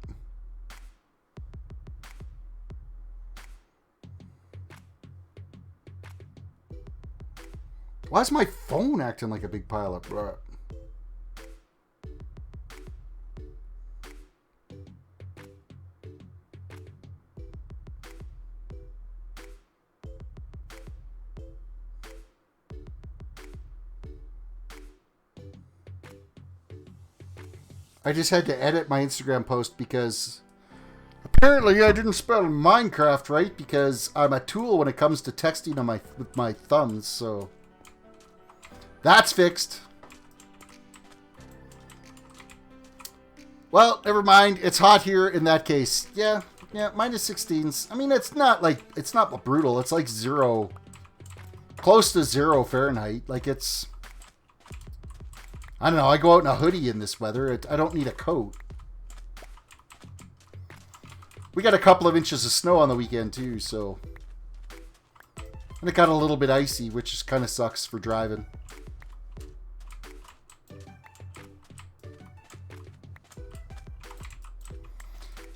Why is my phone acting like a big pile of what? I just had to edit my Instagram post because apparently I didn't spell Minecraft right because I'm a tool when it comes to texting on with my thumbs, so that's fixed. Well, never mind. It's hot here in that case. Yeah, minus 16s. I mean, it's not brutal. It's like zero, close to 0 Fahrenheit. Like it's... I don't know, I go out in a hoodie in this weather. I don't need a coat. We got a couple of inches of snow on the weekend too, so... And it got a little bit icy, which kind of sucks for driving.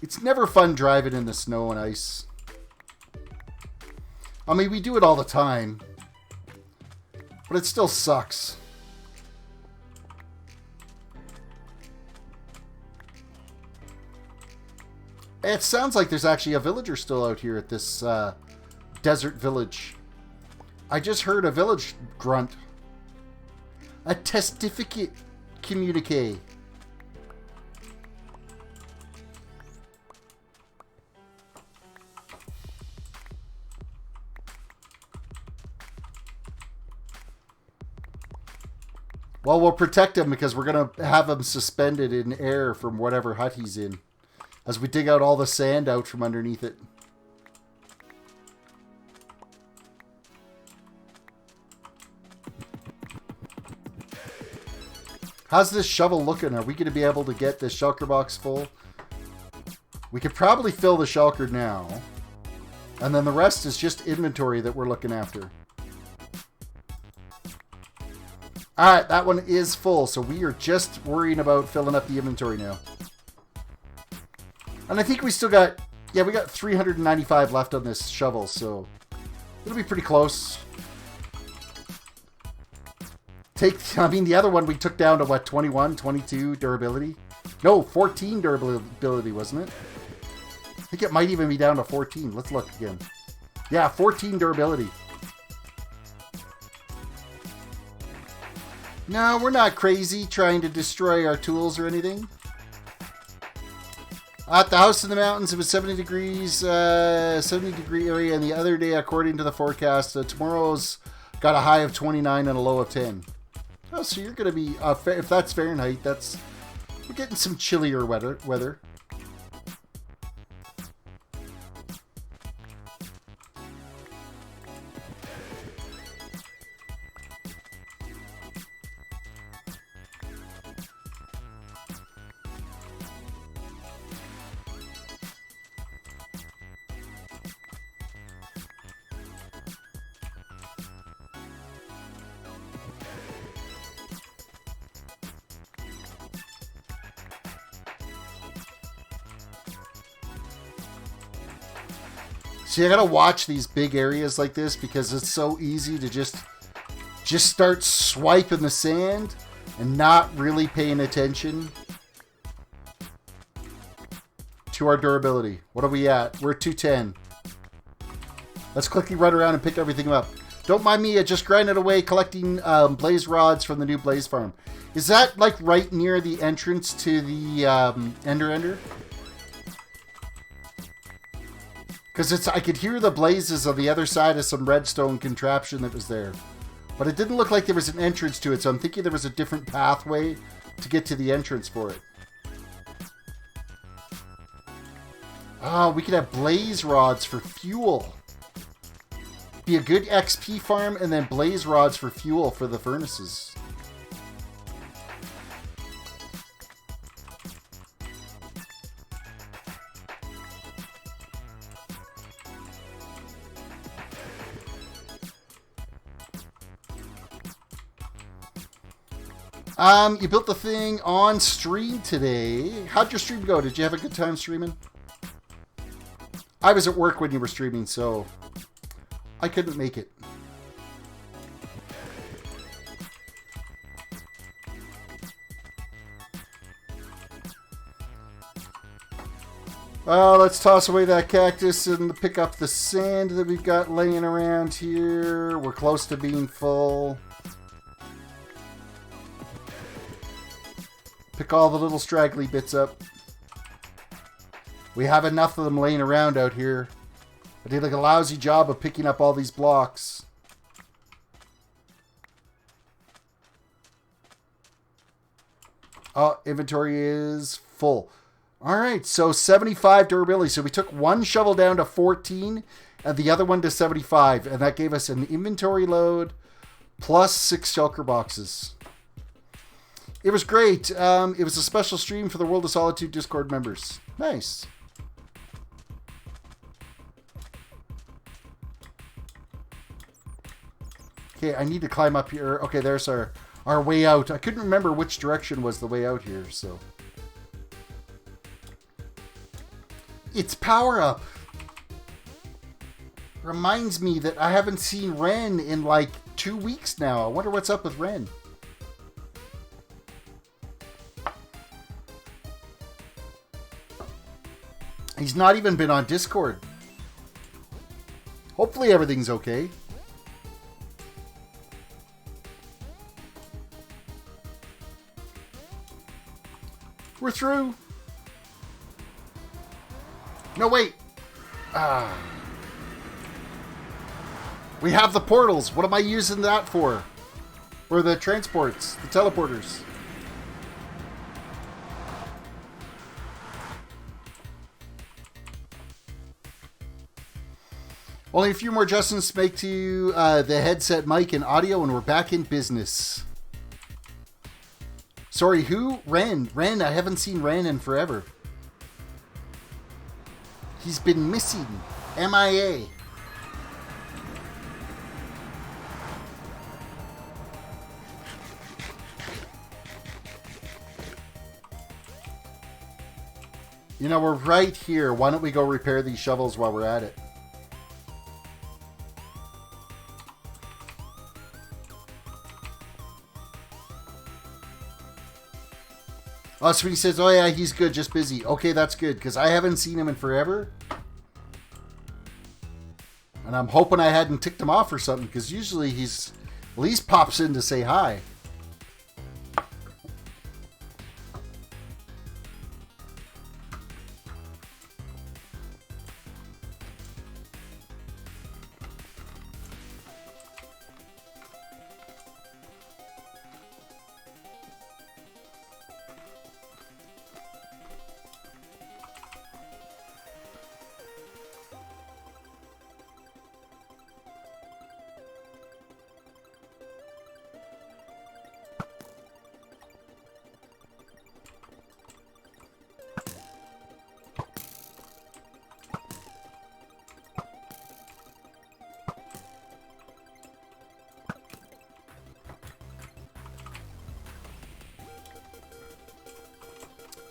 It's never fun driving in the snow and ice. I mean, we do it all the time. But it still sucks. It sounds like there's actually a villager still out here at this desert village. I just heard a village grunt. A testificate communique. Well, we'll protect him because we're going to have him suspended in air from whatever hut he's in. As we dig out all the sand out from underneath it. How's this shovel looking? Are we going to be able to get this shulker box full? We could probably fill the shulker now. And then the rest is just inventory that we're looking after. Alright, that one is full. So we are just worrying about filling up the inventory now. And I think we still got, yeah, we got 395 left on this shovel, so it'll be pretty close. I mean, the other one we took down to what, 21, 22 durability? No, 14 durability, wasn't it? I think it might even be down to 14. Let's look again. Yeah, 14 durability. No, we're not crazy trying to destroy our tools or anything. At the house in the mountains, it was 70 degrees, 70 degree area, and the other day, according to the forecast, tomorrow's got a high of 29 and a low of 10. Oh, so you're going to be, if that's Fahrenheit, we're getting some chillier weather. See, I gotta watch these big areas like this because it's so easy to just start swiping the sand and not really paying attention to our durability. What are we at? We're at 210. Let's quickly run around and pick everything up. Don't mind me, just grinding away collecting blaze rods from the new blaze farm. Is that like right near the entrance to the Ender? Because I could hear the blazes on the other side of some redstone contraption that was there. But it didn't look like there was an entrance to it, so I'm thinking there was a different pathway to get to the entrance for it. Oh, we could have blaze rods for fuel. Be a good XP farm and then blaze rods for fuel for the furnaces. You built the thing on stream today. How'd your stream go? Did you have a good time streaming? I was at work when you were streaming, so I couldn't make it. Let's toss away that cactus and pick up the sand that we've got laying around here. We're close to being full. Pick all the little straggly bits up. We have enough of them laying around out here. I did like a lousy job of picking up all these blocks. Oh, inventory is full. Alright, so 75 durability. So we took one shovel down to 14 and the other one to 75. And that gave us an inventory load plus 6 shulker boxes. It was great. It was a special stream for the World of Solitude Discord members. Nice. Okay, I need to climb up here. Okay, there's our way out. I couldn't remember which direction was the way out here, so. It's power up. Reminds me that I haven't seen Ren in like 2 weeks now. I wonder what's up with Ren. He's not even been on Discord. Hopefully everything's okay. We're through. No, wait. We have the portals. What am I using that for? Or the transports, the teleporters. Only a few more adjustments to make to the headset mic and audio, and we're back in business. Sorry, who? Ren. Ren, I haven't seen Ren in forever. He's been missing. MIA. You know, we're right here. Why don't we go repair these shovels while we're at it? Oh, Sweetie says, oh yeah, he's good, just busy. Okay, that's good, because I haven't seen him in forever. And I'm hoping I hadn't ticked him off or something, because usually he's at least pops in to say hi.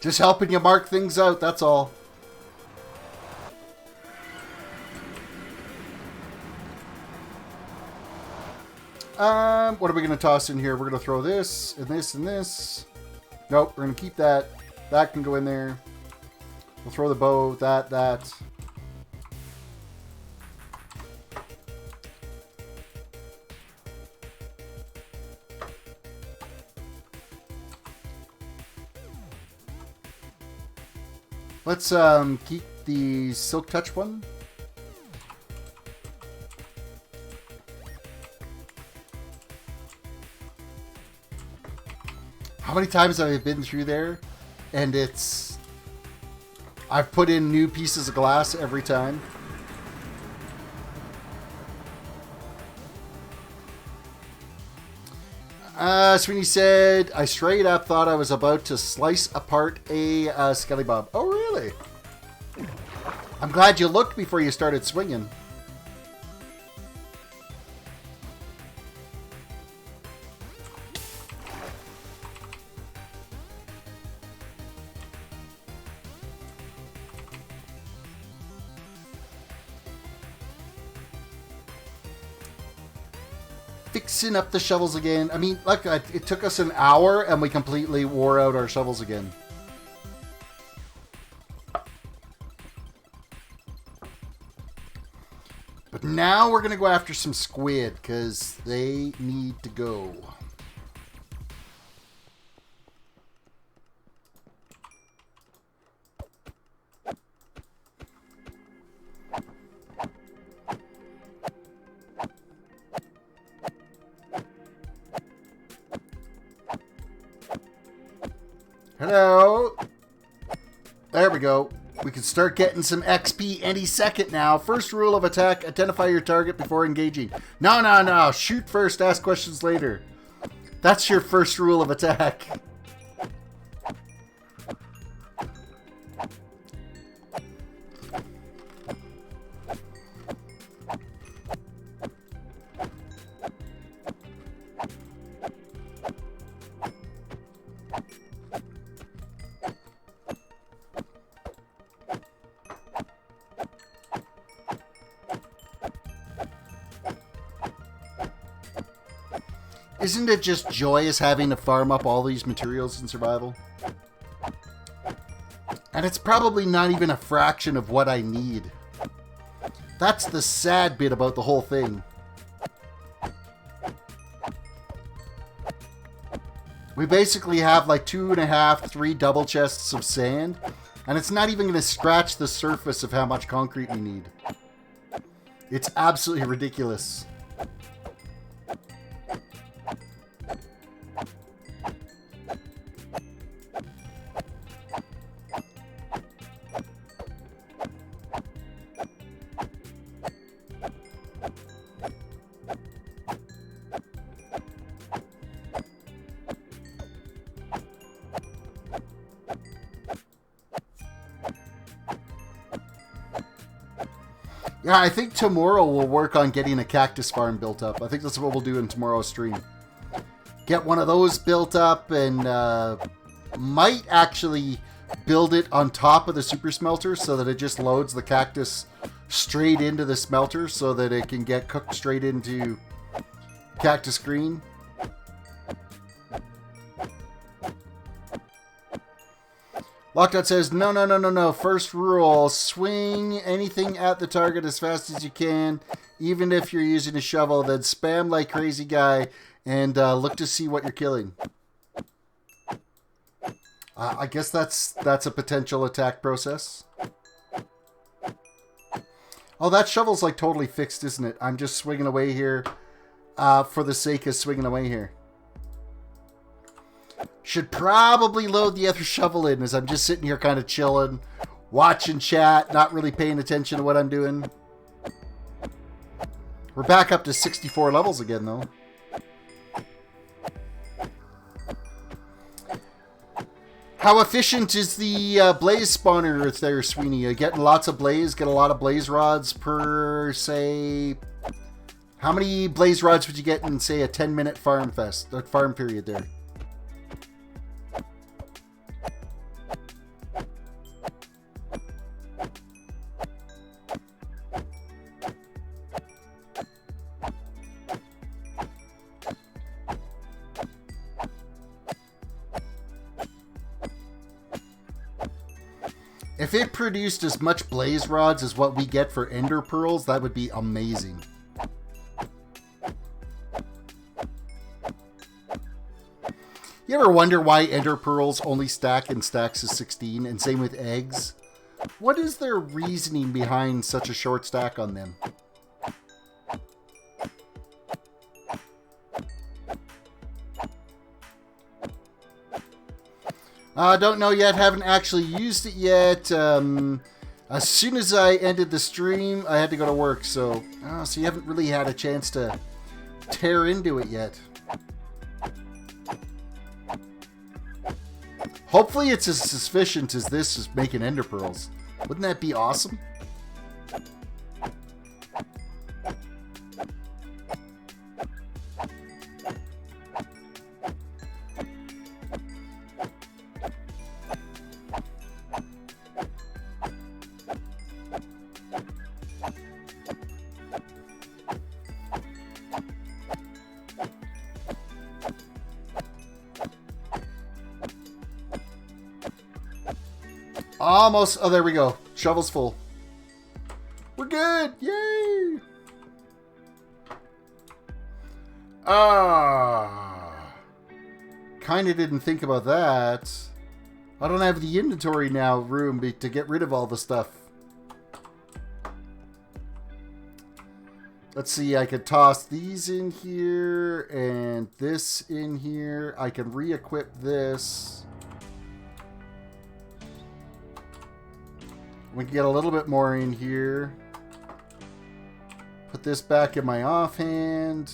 Just helping you mark things out, that's all. What are we going to toss in here? We're going to throw this, and this, and this. Nope, we're going to keep that. That can go in there. We'll throw the bow, that. Let's keep the Silk Touch one. How many times have I been through there? And I've put in new pieces of glass every time. Sweeney said, I straight up thought I was about to slice apart a Skelly Bob. Oh, really? I'm glad you looked before you started swinging. Fixing up the shovels again. I mean, look, it took us an hour and we completely wore out our shovels again. But now we're going to go after some squid because they need to go. Hello. There we go. We can start getting some XP any second now. First rule of attack, identify your target before engaging. No, no, no. Shoot first, ask questions later. That's your first rule of attack. Isn't it just joyous having to farm up all these materials in survival? And it's probably not even a fraction of what I need. That's the sad bit about the whole thing. We basically have like 2.5, 3 double chests of sand, and it's not even going to scratch the surface of how much concrete we need. It's absolutely ridiculous. Yeah, I think tomorrow we'll work on getting a cactus farm built up. I think that's what we'll do in tomorrow's stream. Get one of those built up and might actually build it on top of the super smelter so that it just loads the cactus straight into the smelter so that it can get cooked straight into cactus green. Lockdown says, no, no, no, no, no. First rule, swing anything at the target as fast as you can. Even if you're using a shovel, then spam like crazy guy and look to see what you're killing. I guess that's a potential attack process. Oh, that shovel's like totally fixed, isn't it? I'm just swinging away here for the sake of swinging away here. Should probably load the other shovel in as I'm just sitting here kind of chilling, watching chat, not really paying attention to what I'm doing. We're back up to 64 levels again, though. How efficient is the blaze spawner there, Sweeney? Are you getting lots of blaze? Get a lot of blaze rods per, say... How many blaze rods would you get in, say, a 10-minute farm period there? If it produced as much blaze rods as what we get for ender pearls, that would be amazing. You ever wonder why ender pearls only stack in stacks of 16, and same with eggs? What is their reasoning behind such a short stack on them? Don't know yet. Haven't actually used it yet. As soon as I ended the stream, I had to go to work. So you haven't really had a chance to tear into it yet. Hopefully it's as sufficient as this is making ender pearls. Wouldn't that be awesome? Almost. Oh, there we go. Shovel's full. We're good. Yay. Kind of didn't think about that. I don't have the inventory now room to get rid of all the stuff. Let's see. I could toss these in here and this in here. I can re-equip this. We can get a little bit more in here. Put this back in my offhand.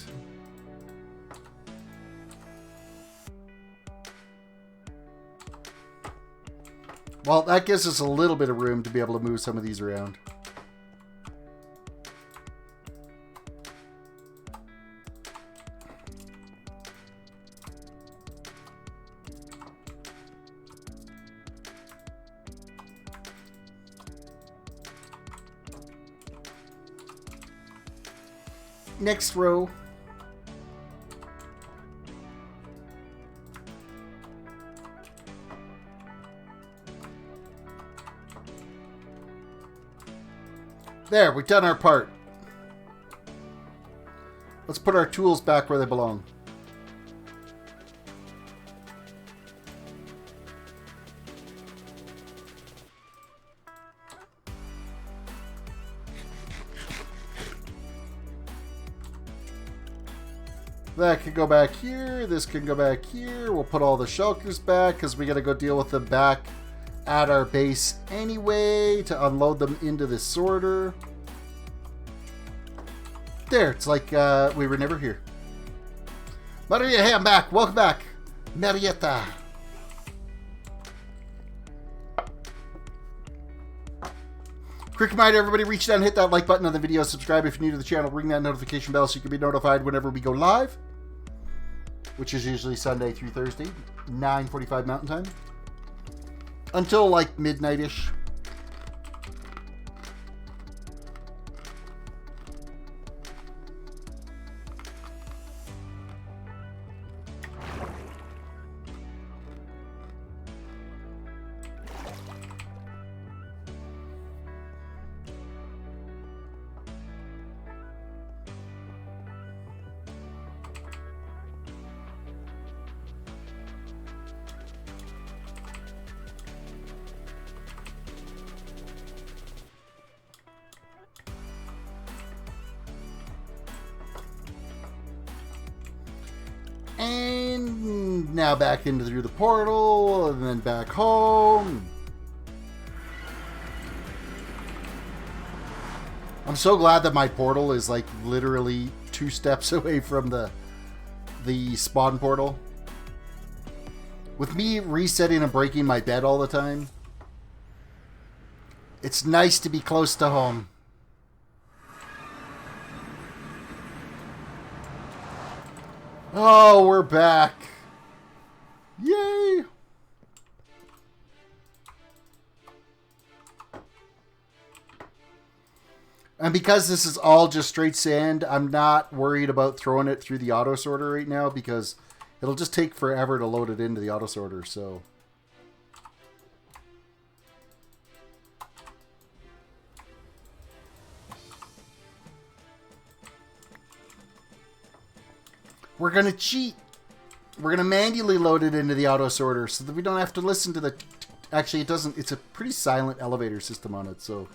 Well, that gives us a little bit of room to be able to move some of these around. Next row. There, we've done our part. Let's put our tools back where they belong. That can go back here. This can go back here. We'll put all the shulkers back because we got to go deal with them back at our base anyway to unload them into the sorter. There, it's like we were never here. Maria, hey, I'm back. Welcome back. Marietta. Quick reminder, everybody, reach down, hit that like button on the video, subscribe if you're new to the channel, ring that notification bell so you can be notified whenever we go live, which is usually Sunday through Thursday, 9:45 Mountain Time, until like midnight-ish. And now back through the portal, and then back home. I'm so glad that my portal is like literally 2 steps away from the spawn portal. With me resetting and breaking my bed all the time, it's nice to be close to home. Oh, we're back. Yay. And because this is all just straight sand, I'm not worried about throwing it through the auto sorter right now because it'll just take forever to load it into the auto sorter, so. We're going to cheat. We're going to manually load it into the auto sorter so that we don't have to listen to the Actually, it doesn't. It's a pretty silent elevator system on it, so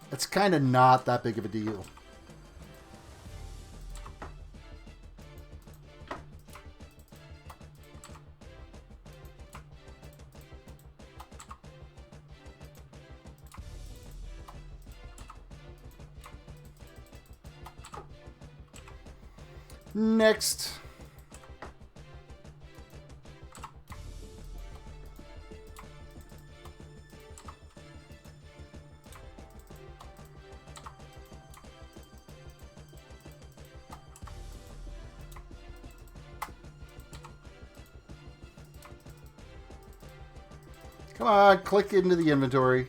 it's kind of not that big of a deal. Next. Come on, click into the inventory.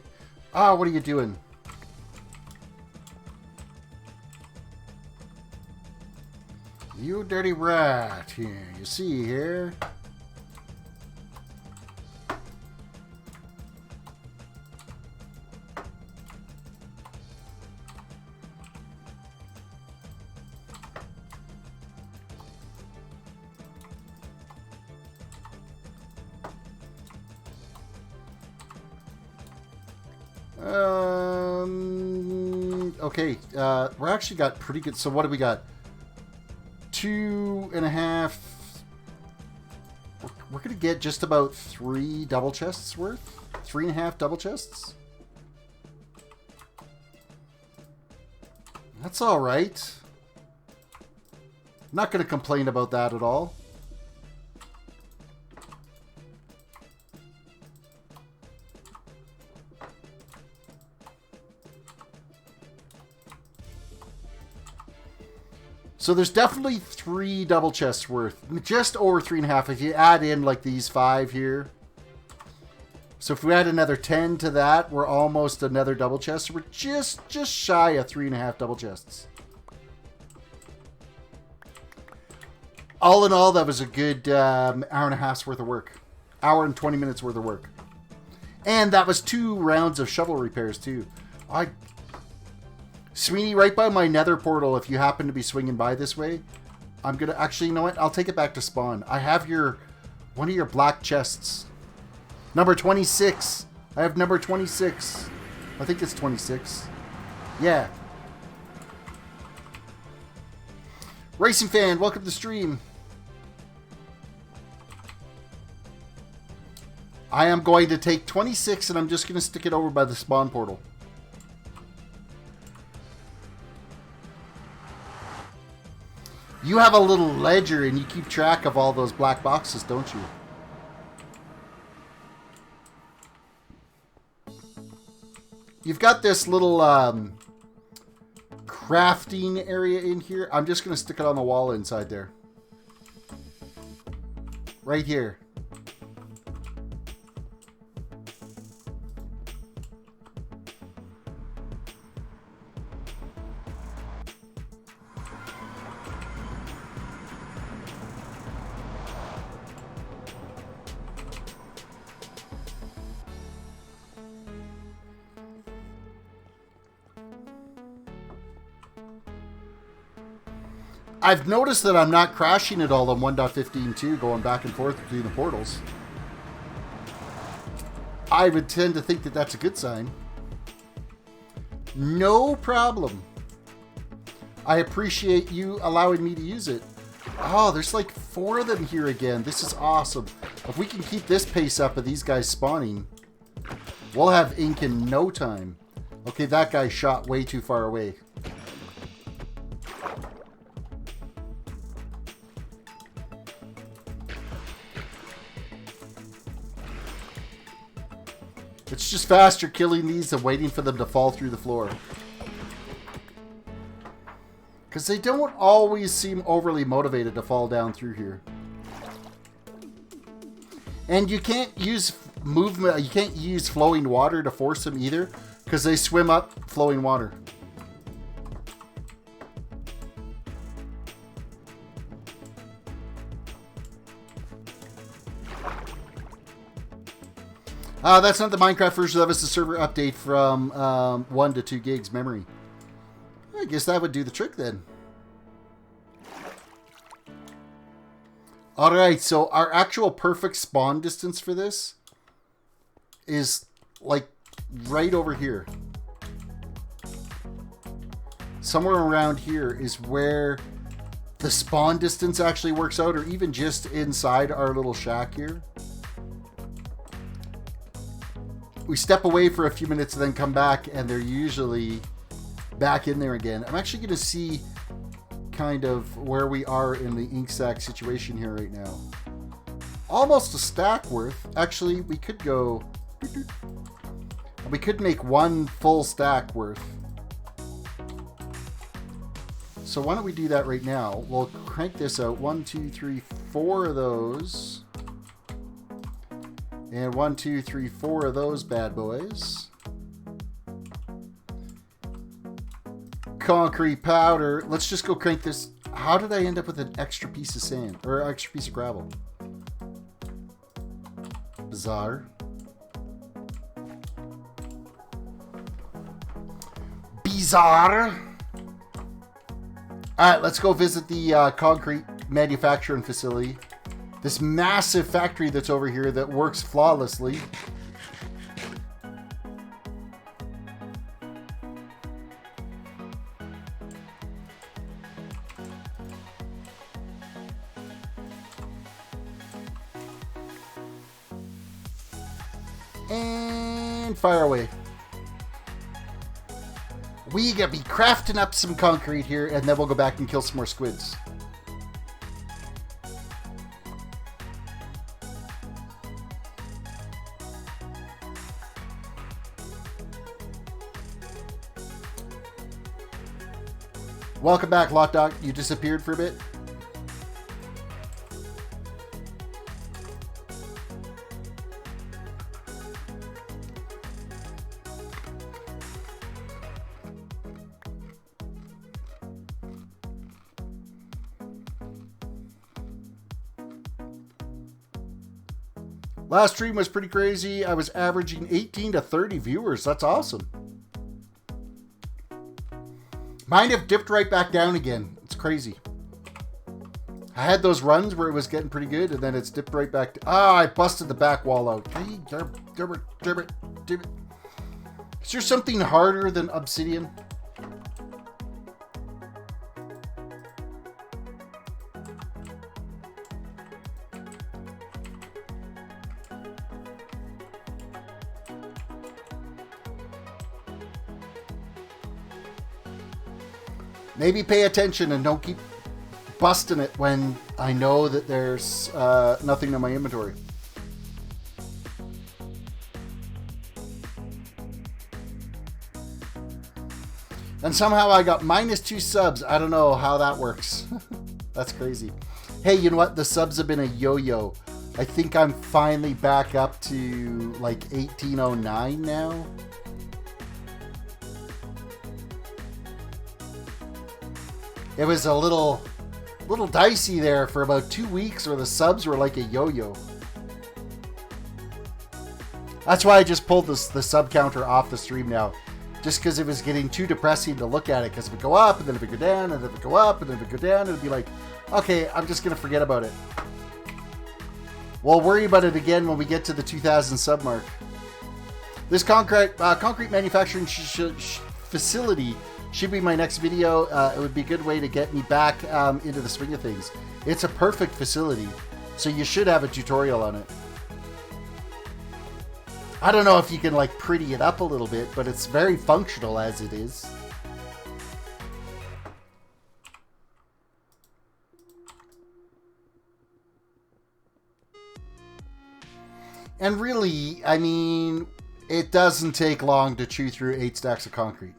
Ah, what are you doing? You dirty rat. Here, you see here. Okay, we're actually got pretty good. So what do we got? 2.5. We're gonna get just about 3 double chests worth. 3.5 double chests. That's all right. Not gonna complain about that at all. So there's definitely 3 double chests worth. Just over 3.5 if you add in like these 5 here. So if we add another 10 to that, we're almost another double chest. So we're just shy of 3.5 double chests. All in all, that was a good hour and a half's worth of work. Hour and 20 minutes worth of work. And that was 2 rounds of shovel repairs too. Sweeney, right by my nether portal, if you happen to be swinging by this way, I'm going to... Actually, you know what? I'll take it back to spawn. I have one of your black chests. Number 26. I have number 26. I think it's 26. Yeah. Racing Fan, welcome to the stream. I am going to take 26 and I'm just going to stick it over by the spawn portal. You have a little ledger and you keep track of all those black boxes, don't you? You've got this little crafting area in here. I'm just going to stick it on the wall inside there. Right here. I've noticed that I'm not crashing at all on 1.15.2, going back and forth between the portals. I would tend to think that that's a good sign. No problem. I appreciate you allowing me to use it. Oh, there's like 4 of them here again. This is awesome. If we can keep this pace up of these guys spawning, we'll have ink in no time. Okay, that guy shot way too far away. It's just faster killing these than waiting for them to fall through the floor. Because they don't always seem overly motivated to fall down through here. And you can't use movement, you can't use flowing water to force them either, because they swim up flowing water. That's not the Minecraft version. That was the server update from 1 to 2 gigs memory. I guess that would do the trick then. All right, so our actual perfect spawn distance for this is like right over here. Somewhere around here is where the spawn distance actually works out, or even just inside our little shack here. We step away for a few minutes and then come back, and they're usually back in there again. I'm actually going to see kind of where we are in the ink sac situation here right now. Almost a stack worth. Actually, we could go... We could make one full stack worth. So why don't we do that right now? We'll crank this out. 1, 2, 3, 4 of those. And 1, 2, 3, 4 of those bad boys. Concrete powder. Let's just go crank this. How did I end up with an extra piece of sand or an extra piece of gravel? Bizarre. Bizarre. All right, let's go visit the concrete manufacturing facility. This massive factory that's over here that works flawlessly. And fire away. We gotta be crafting up some concrete here, and then we'll go back and kill some more squids. Welcome back, Lot Dog. You disappeared for a bit. Last stream was pretty crazy. I was averaging 18 to 30 viewers. That's awesome. Mine have dipped right back down again. It's crazy. I had those runs where it was getting pretty good, and then it's dipped right back. I busted the back wall out. Is there something harder than obsidian? Maybe pay attention and don't keep busting it when I know that there's nothing in my inventory. And somehow I got -2 subs. I don't know how that works. That's crazy. Hey, you know what? The subs have been a yo-yo. I think I'm finally back up to like 1809 now. It was a little dicey there for about 2 weeks where the subs were like a yo-yo. That's why I just pulled the sub counter off the stream now. Just because it was getting too depressing to look at it. Because it would go up, and then it would go down, and then it would go up, and then it would go down. And it would be like, okay, I'm just going to forget about it. We'll worry about it again when we get to the 2,000 sub mark. This concrete manufacturing facility should be my next video. It would be a good way to get me back into the swing of things. It's a perfect facility, so you should have a tutorial on it. I don't know if you can like pretty it up a little bit, but it's very functional as it is. And really, I mean, it doesn't take long to chew through 8 stacks of concrete.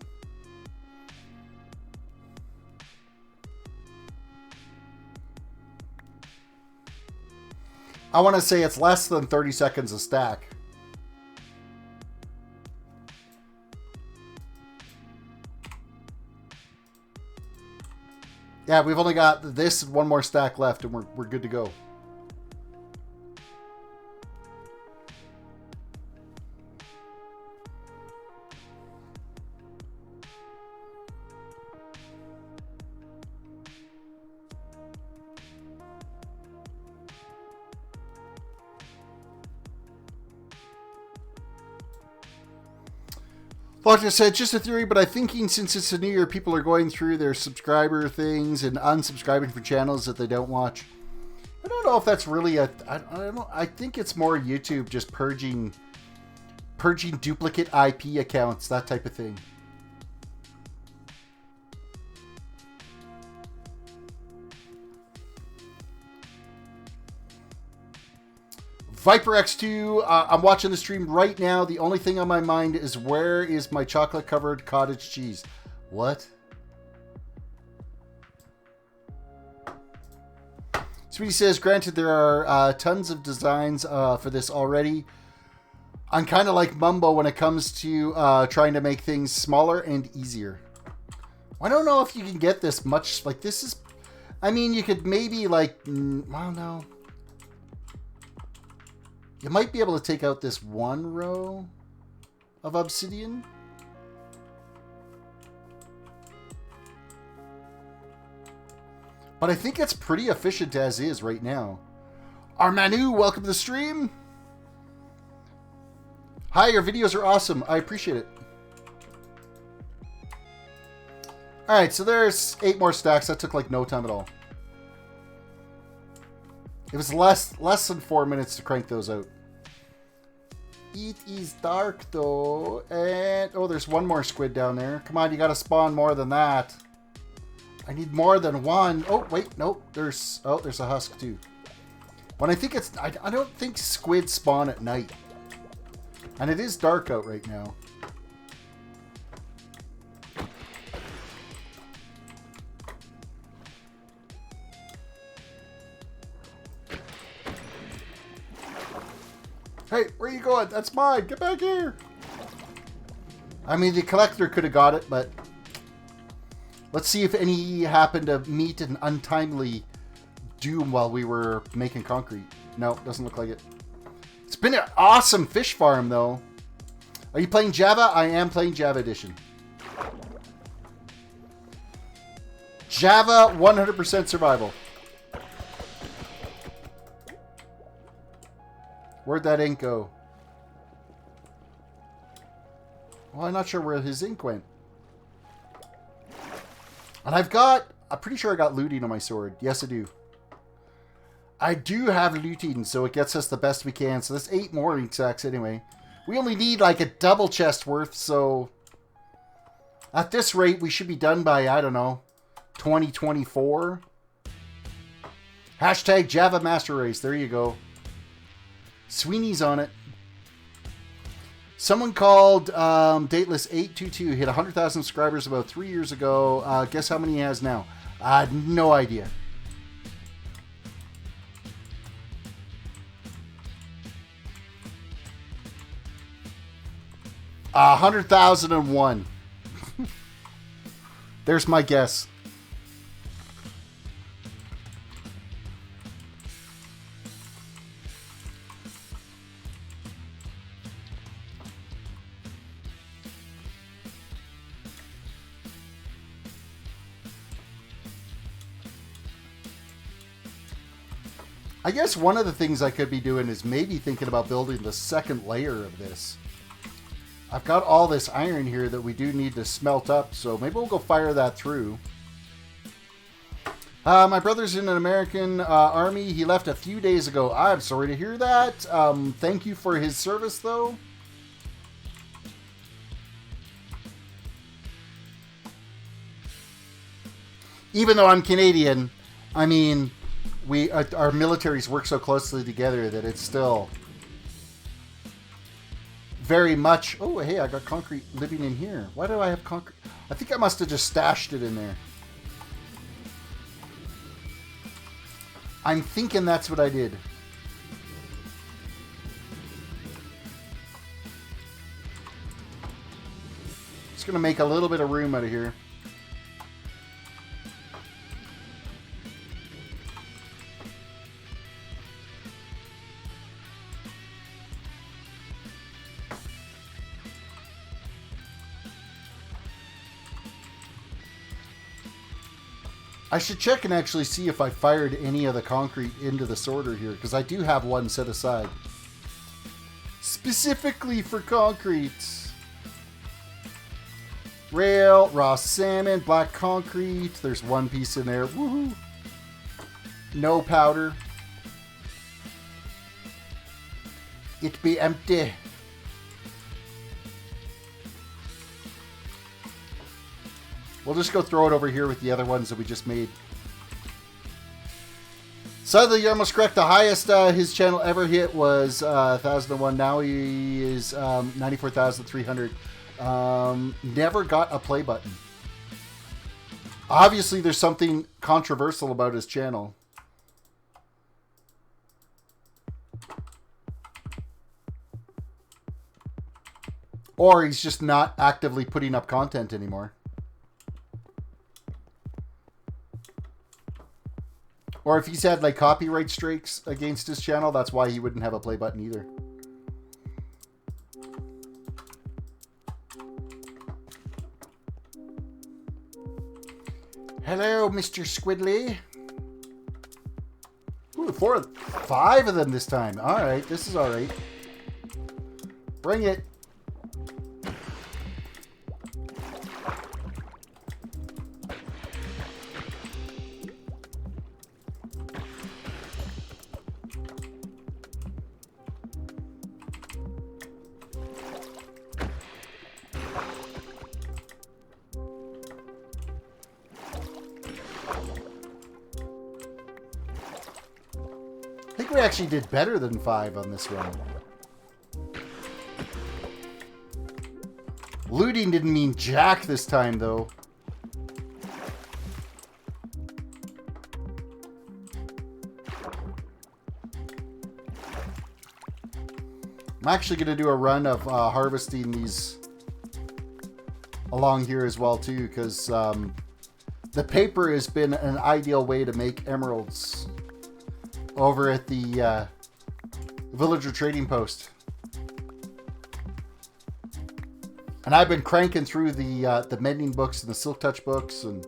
I want to say it's less than 30 seconds a stack. Yeah, we've only got this and one more stack left, and we're good to go. Like I said, just a theory, but I'm thinking since it's a new year, people are going through their subscriber things and unsubscribing from channels that they don't watch. I don't know if that's really a... I think it's more YouTube just purging duplicate IP accounts, that type of thing. Viper X2, I'm watching the stream right now. The only thing on my mind is where is my chocolate-covered cottage cheese? What? Sweetie says, granted, there are tons of designs for this already. I'm kind of like Mumbo when it comes to trying to make things smaller and easier. I don't know if you can get this much. Like, this is... I mean, you could maybe, like... I don't know. You might be able to take out this one row of obsidian. But I think it's pretty efficient as is right now. Armanu, welcome to the stream. Hi, your videos are awesome. I appreciate it. Alright, so there's 8 more stacks. That took like no time at all. It was less than 4 minutes to crank those out. It is dark though. And oh, there's one more squid down there. Come on, you gotta spawn more than that. I need more than one. Oh, wait, nope. There's a husk too. When I think it's... I don't think squid spawn at night. And it is dark out right now. Hey, where are you going? That's mine. Get back here. I mean, the collector could have got it, but... Let's see if any happened to meet an untimely doom while we were making concrete. No, doesn't look like it. It's been an awesome fish farm, though. Are you playing Java? I am playing Java Edition. Java 100% survival. Where'd that ink go? Well, I'm not sure where his ink went. And I'm pretty sure I got looting on my sword. Yes, I do. I do have looting, so it gets us the best we can. So that's 8 more ink sacks anyway. We only need like a double chest worth, so... At this rate, we should be done by, I don't know, 2024. Hashtag Java Master Race. There you go. Sweeney's on it. Someone called Dateless822 hit 100,000 subscribers about 3 years ago. Guess how many he has now? I had no idea. Uh, 100,001. There's my guess. I guess one of the things I could be doing is maybe thinking about building the second layer of this. I've got all this iron here that we do need to smelt up, so maybe we'll go fire that through. My brother's in an American army. He left a few days ago. I'm sorry to hear that. Thank you for his service, though. Even though I'm Canadian, I mean... our militaries work so closely together that it's still very much... Oh, hey, I got concrete living in here. Why do I have concrete? I think I must have just stashed it in there. I'm thinking that's what I did. Just going to make a little bit of room out of here. I should check and actually see if I fired any of the concrete into the sorter here, because I do have one set aside. Specifically for concrete. Rail, raw salmon, black concrete. There's one piece in there. Woohoo! No powder. It be empty. We'll just go throw it over here with the other ones that we just made. Sadly, you're almost correct. The highest his channel ever hit was 1,001. Now he is 94,300. Never got a play button. Obviously, there's something controversial about his channel. Or he's just not actively putting up content anymore. Or if he's had like copyright strikes against his channel, that's why he wouldn't have a play button either. Hello, Mr. Squidly. Ooh, 5 of them this time. Alright, this is alright. Bring it. I think we actually did better than 5 on this one. Looting didn't mean jack this time, though. I'm actually going to do a run of harvesting these along here as well, too, because the paper has been an ideal way to make emeralds over at the villager trading post. And I've been cranking through the mending books and the silk touch books and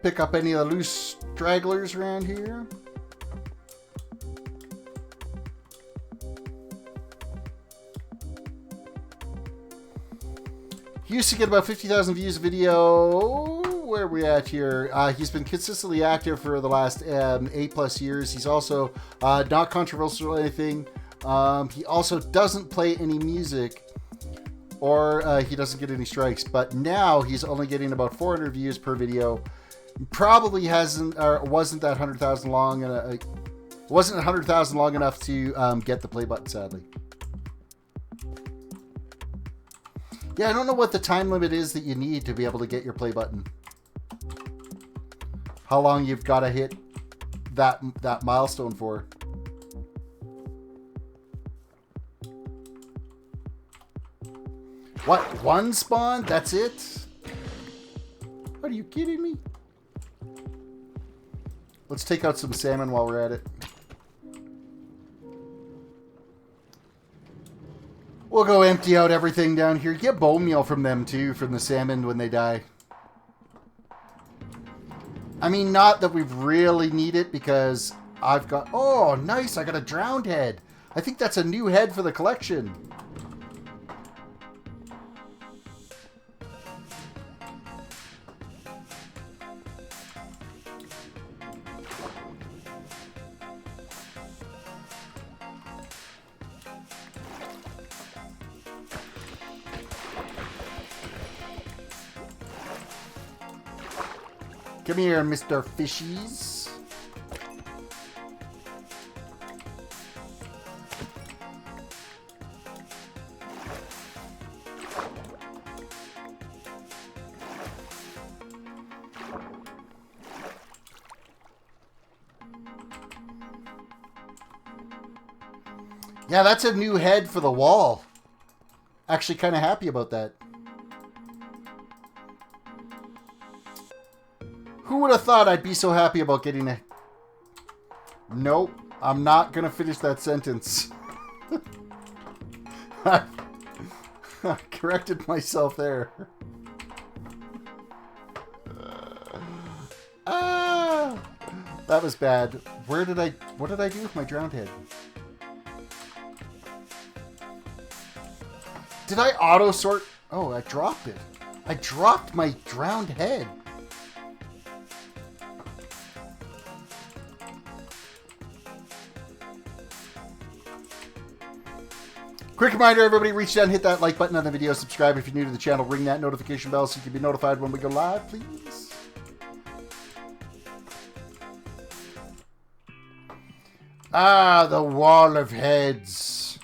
pick up any of the loose stragglers around here. He used to get about 50,000 views a video. Where are we at here? He's been consistently active for the last 8+ years. He's also not controversial or anything. He also doesn't play any music, or he doesn't get any strikes. But now he's only getting about 400 views per video. Probably hasn't or wasn't that 100,000 long. Wasn't 100,000 long enough to get the play button, sadly. Yeah, I don't know what the time limit is that you need to be able to get your play button. How long you've got to hit that milestone for. What? 1 spawn? That's it? Are you kidding me? Let's take out some salmon while we're at it. We'll go empty out everything down here. Get bone meal from them too, from the salmon when they die. I mean, not that we really need it because I've got... Oh, nice. I got a drowned head. I think that's a new head for the collection. Come here, Mr. Fishies. Yeah, that's a new head for the wall. Actually kind of happy about that. Who would have thought I'd be so happy about getting a... Nope, I'm not going to finish that sentence. I corrected myself there. That was bad. What did I do with my drowned head? Did I auto sort? Oh, I dropped it. I dropped my drowned head. Quick reminder, everybody, reach down, hit that like button on the video, subscribe if you're new to the channel, ring that notification bell so you can be notified when we go live, please. Ah, the wall of heads.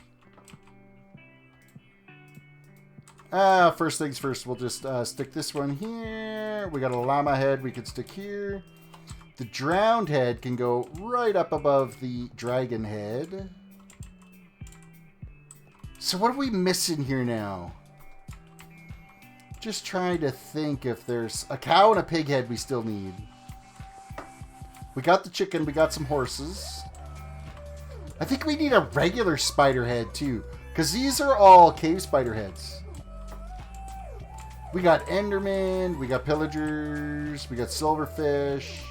First things first, we'll just stick this one here. We got a llama head we can stick here. The drowned head can go right up above the dragon head. So what are we missing here now? Just trying to think if there's a cow and a pig head we still need. We got the chicken, we got some horses. I think we need a regular spider head too, because these are all cave spider heads. We got enderman, we got pillagers, we got silverfish.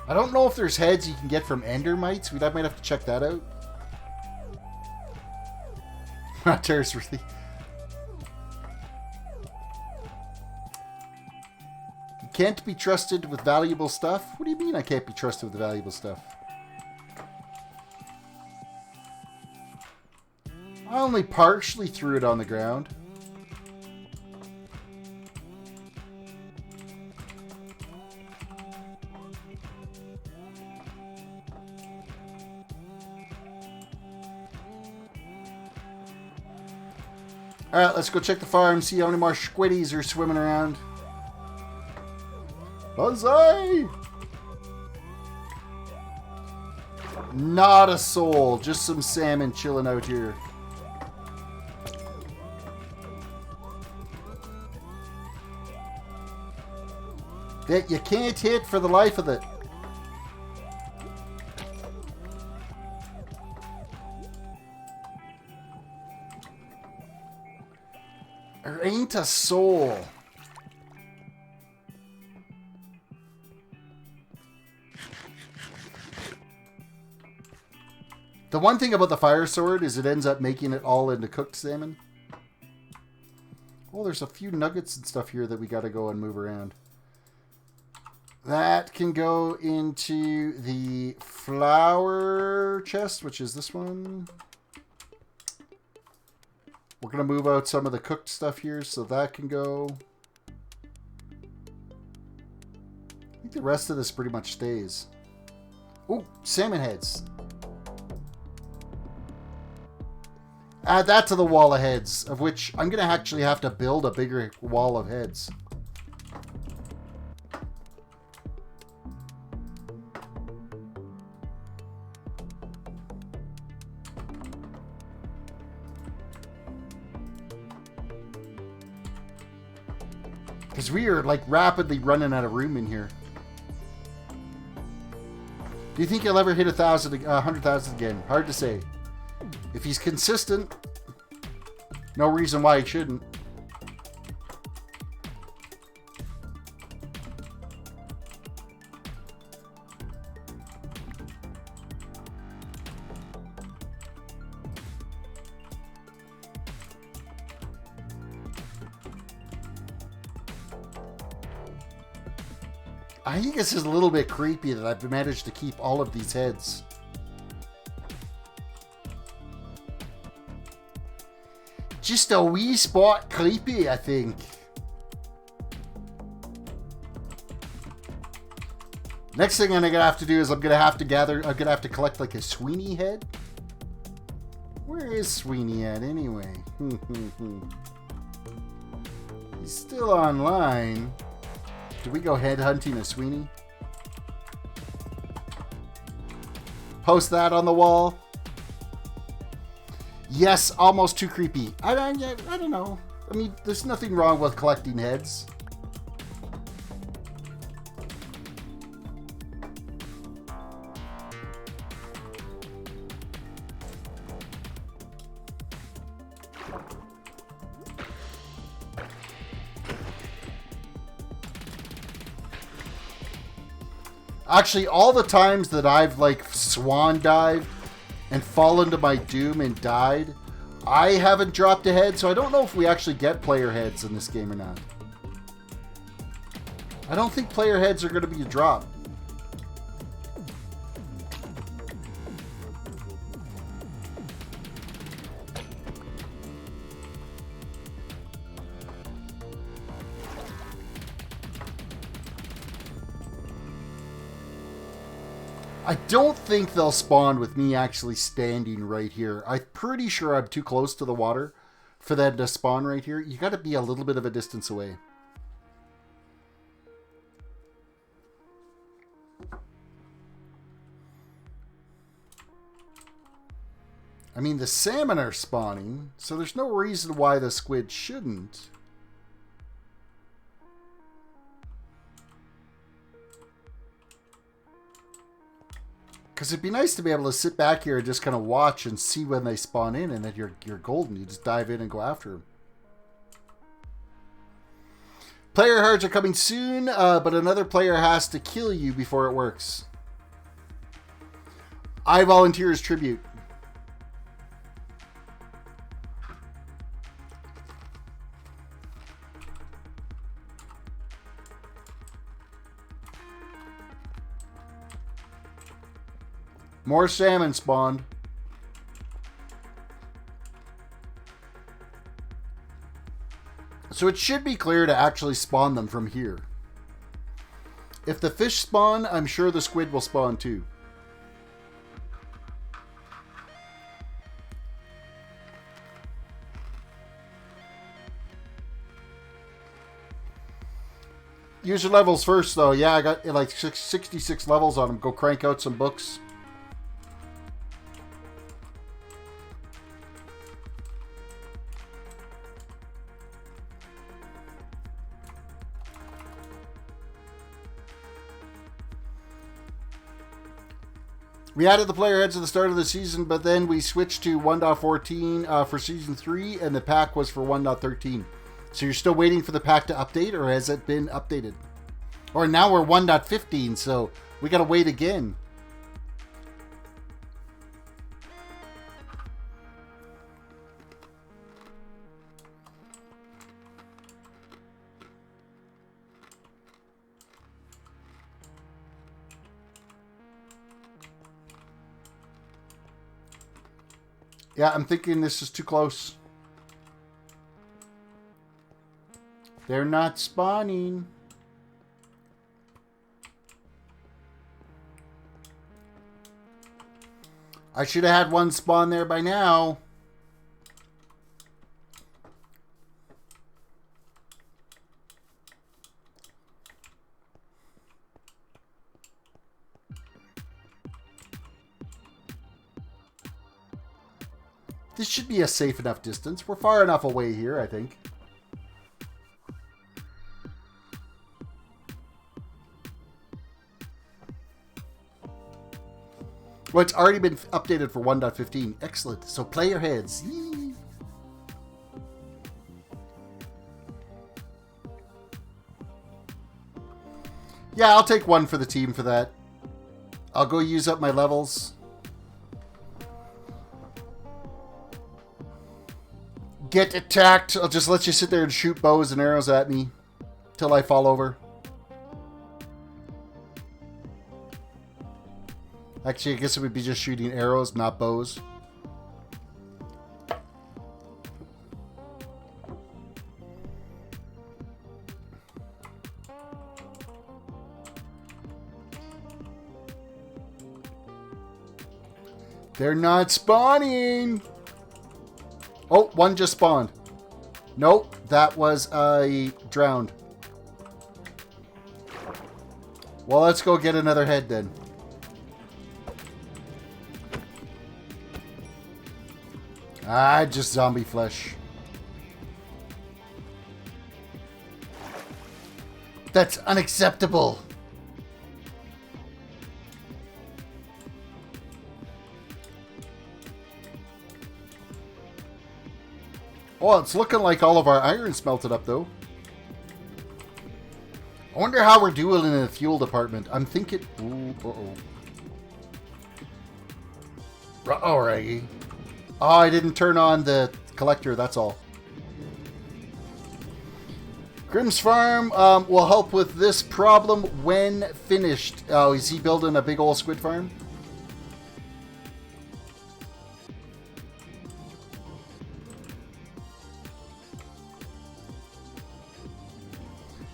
I don't know if there's heads you can get from endermites. We might have to check that out. Terrace really. You can't be trusted with valuable stuff? What do you mean I can't be trusted with valuable stuff? I only partially threw it on the ground. Alright, let's go check the farm, see how many more squiddies are swimming around. Banzai! Not a soul, just some salmon chilling out here. That you can't hit for the life of it. There ain't a soul. The one thing about the fire sword is it ends up making it all into cooked salmon. Oh, there's a few nuggets and stuff here that we got to go and move around. That can go into the flour chest, which is this one. We're going to move out some of the cooked stuff here, so that can go. I think the rest of this pretty much stays. Oh, salmon heads. Add that to the wall of heads, of which I'm going to actually have to build a bigger wall of heads. Because we are like rapidly running out of room in here. Do you think he'll ever hit 100,000 again? Hard to say. If he's consistent, no reason why he shouldn't. I think this is a little bit creepy that I've managed to keep all of these heads. Just a wee spot creepy, I think. Next thing I'm gonna have to do is I'm gonna have to collect like a Sweeney head. Where is Sweeney at anyway? He's still online. Do we go head hunting a Sweeney? Post that on the wall. Yes, almost too creepy. I don't know. I mean, there's nothing wrong with collecting heads. Actually, all the times that I've, like, swan dived and fallen to my doom and died, I haven't dropped a head, so I don't know if we actually get player heads in this game or not. I don't think player heads are going to be a drop. I don't think they'll spawn with me actually standing right here. I'm pretty sure I'm too close to the water for them to spawn right here. You got to be a little bit of a distance away. I mean, the salmon are spawning, so there's no reason why the squid shouldn't. Because it'd be nice to be able to sit back here and just kind of watch and see when they spawn in, and then you're golden. You just dive in and go after them. Player hearts are coming soon, but another player has to kill you before it works. I volunteer as tribute. More salmon spawned. So it should be clear to actually spawn them from here. If the fish spawn, I'm sure the squid will spawn too. User levels first though. Yeah, I got like 66 levels on them. Go crank out some books. We added the player heads at the start of the season, but then we switched to 1.14 for Season 3, and the pack was for 1.13. So you're still waiting for the pack to update, or has it been updated? Or now we're 1.15, so we gotta wait again. Yeah, I'm thinking this is too close. They're not spawning. I should have had one spawn there by now. This should be a safe enough distance. We're far enough away here, I think. Well, it's already been updated for 1.15. Excellent. So play your heads. Yee. Yeah, I'll take one for the team for that. I'll go use up my levels. Get attacked. I'll just let you sit there and shoot bows and arrows at me till I fall over. Actually, I guess it would be just shooting arrows, not bows. They're not spawning. Oh, one just spawned. Nope, that was drowned. Well, let's go get another head then. Ah, just zombie flesh. That's unacceptable. Oh, it's looking like all of our iron smelted up, though. I wonder how we're doing in the fuel department. I'm thinking... Ooh, Alrighty. Oh, I didn't turn on the collector, that's all. Grimm's farm will help with this problem when finished. Oh, is he building a big old squid farm?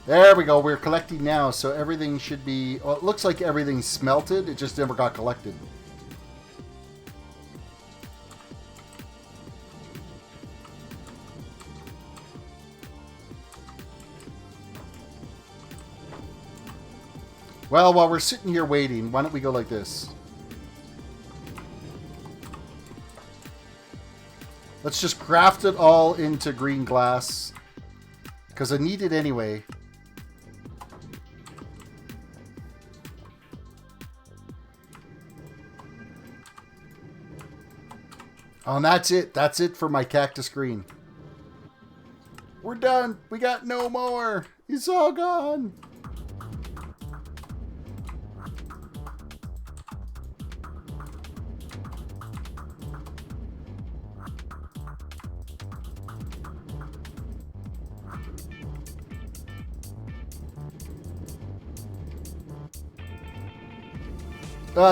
There we go. We're collecting now, so everything should be... Well, it looks like everything's smelted. It just never got collected. Well, while we're sitting here waiting, why don't we go like this? Let's just graft it all into green glass. Because I need it anyway. Oh, and that's it. That's it for my cactus green. We're done. We got no more. It's all gone.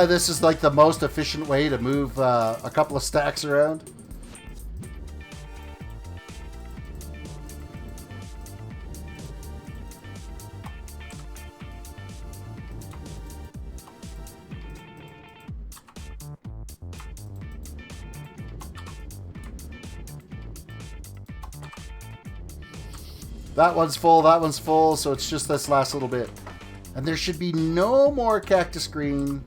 This is like the most efficient way to move a couple of stacks around. That one's full, so it's just this last little bit. And there should be no more cactus green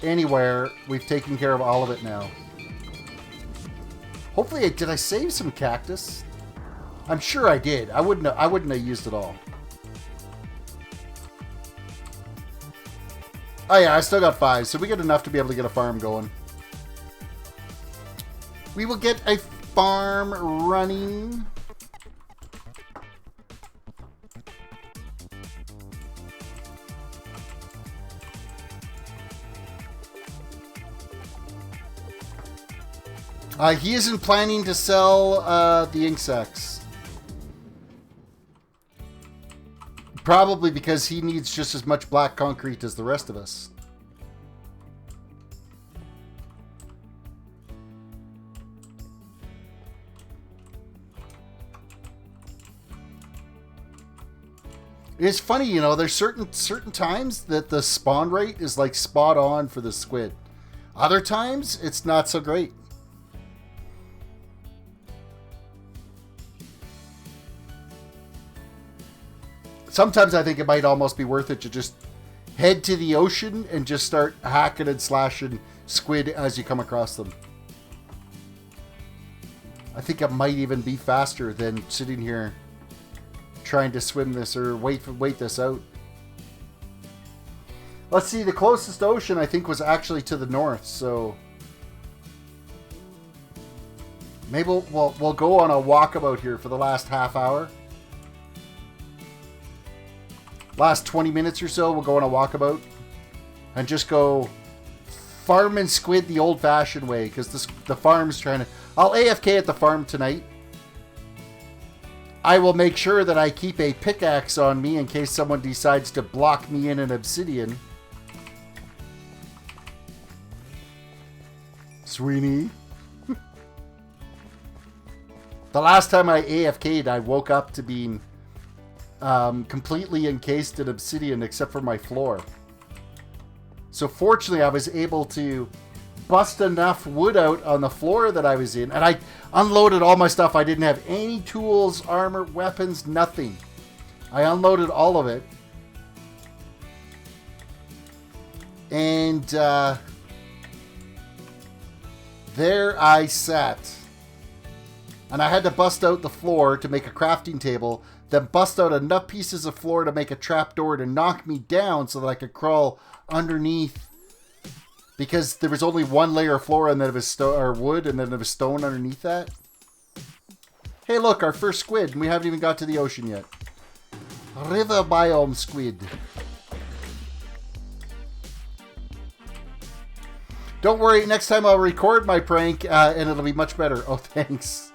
anywhere. We've taken care of all of it now. Hopefully, did I save some cactus? I'm sure I did. I wouldn't have used it all. Oh yeah, I still got 5, so we get enough to be able to get a farm going. We will get a farm running. He isn't planning to sell the ink sacks. Probably because he needs just as much black concrete as the rest of us. It's funny, you know, there's certain times that the spawn rate is like spot on for the squid. Other times, it's not so great. Sometimes I think it might almost be worth it to just head to the ocean and just start hacking and slashing squid as you come across them. I think it might even be faster than sitting here trying to swim this or wait this out. Let's see, the closest ocean I think was actually to the north, so maybe we'll go on a walkabout here for the last half hour. Last 20 minutes or so, we'll go on a walkabout and just go farming squid the old-fashioned way, because the farm's trying to... I'll AFK at the farm tonight. I will make sure that I keep a pickaxe on me in case someone decides to block me in an obsidian. Sweeney. The last time I AFK'd, I woke up to being completely encased in obsidian except for my floor. So fortunately, I was able to bust enough wood out on the floor that I was in, and I unloaded all my stuff. I didn't have any tools, armor, weapons, nothing. I unloaded all of it. And there I sat. And I had to bust out the floor to make a crafting table, then bust out enough pieces of floor to make a trapdoor to knock me down so that I could crawl underneath, because there was only one layer of floor and then it was wood, and then there was stone underneath that. Hey look, our first squid, and we haven't even got to the ocean yet. River biome squid. Don't worry, next time I'll record my prank and it'll be much better. Oh, thanks.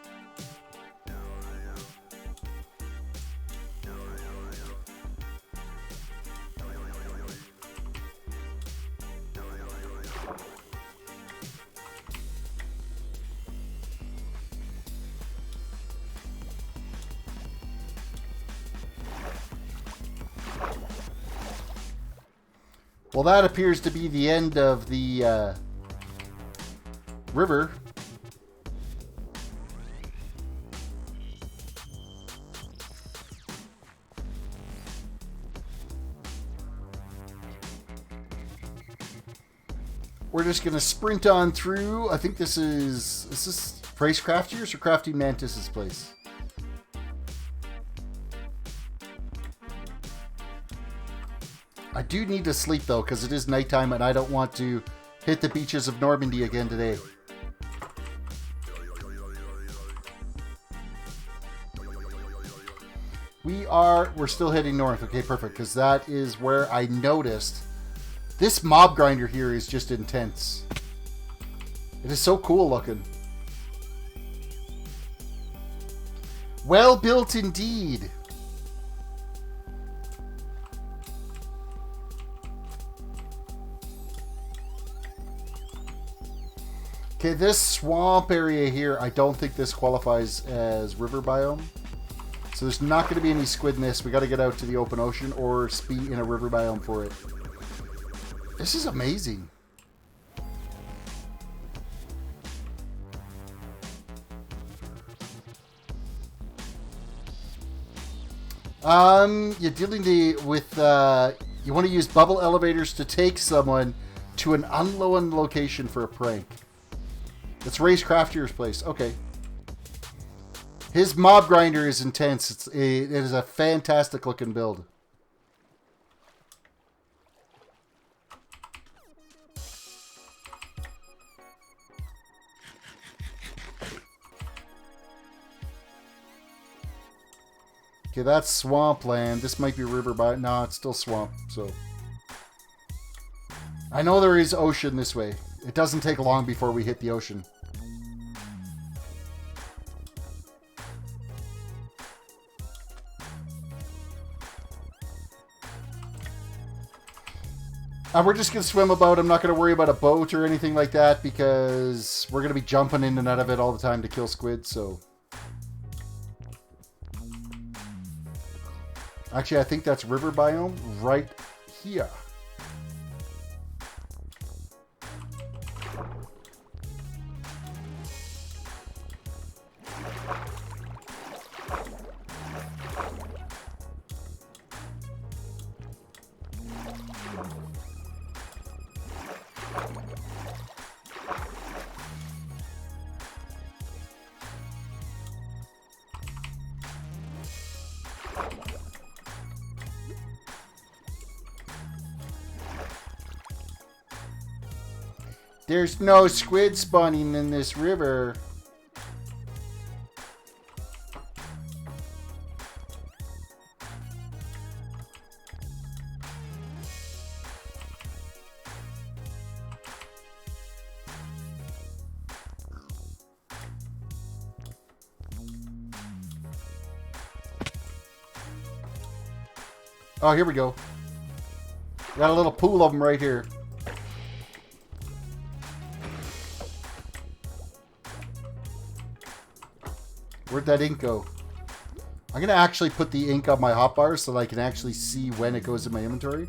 Well, that appears to be the end of the river. We're just going to sprint on through. I think this is Price Craftiers or Crafty Mantis's place? I do need to sleep though, because it is nighttime and I don't want to hit the beaches of Normandy again today. We're still heading north. Okay, perfect, because that is where I noticed this mob grinder here is just intense. It is so cool looking. Well built indeed. Okay, this swamp area here, I don't think this qualifies as river biome. So there's not going to be any squid in this. We got to get out to the open ocean or be in a river biome for it. This is amazing. You're dealing with, you want to use bubble elevators to take someone to an unknown location for a prank. Let's raise Craftier's place. Okay. His mob grinder is intense. It is a fantastic looking build. Okay, that's swampland. This might be river by. No, it's still swamp. So I know there is ocean this way. It doesn't take long before we hit the ocean. We're just going to swim about. I'm not going to worry about a boat or anything like that because we're going to be jumping in and out of it all the time to kill squid, so. Actually, I think that's river biome right here. There's no squid spawning in this river. Oh, here we go. Got a little pool of them right here. Where'd that ink go? I'm going to actually put the ink on my hotbar so that I can actually see when it goes in my inventory.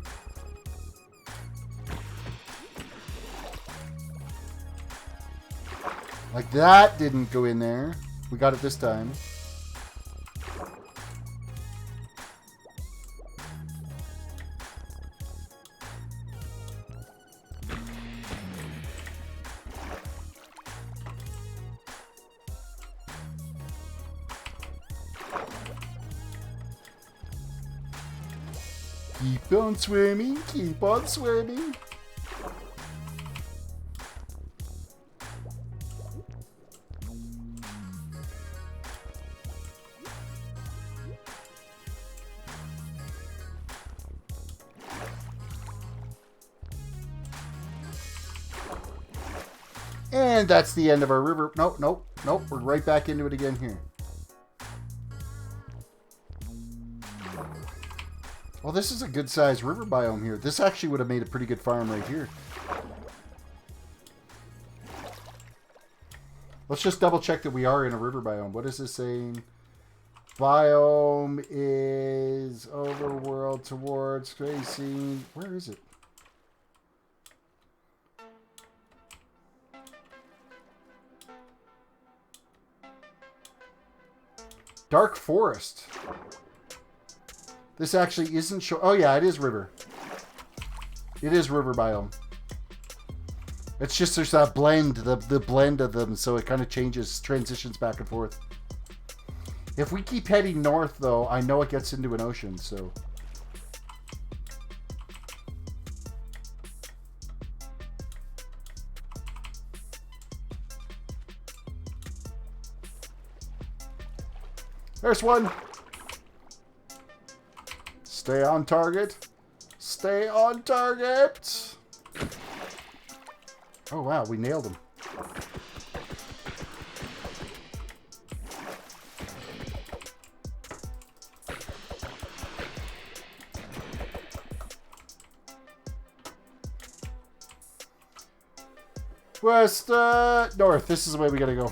Like that didn't go in there. We got it this time. Keep on swimming, keep on swimming. And that's the end of our river. Nope, nope, nope. We're right back into it again here. Well, this is a good-sized river biome here. This actually would have made a pretty good farm right here. Let's just double-check that we are in a river biome. What is this saying? Biome is overworld towards facing... Where is it? Dark forest. This actually isn't show. Oh yeah, it is river. It is river biome. It's just there's that blend, the blend of them, so it kind of changes, transitions back and forth. If we keep heading north, though, I know it gets into an ocean, so. There's one. Stay on target. Stay on target. Oh, wow. We nailed him. West, north. This is the way we gotta go.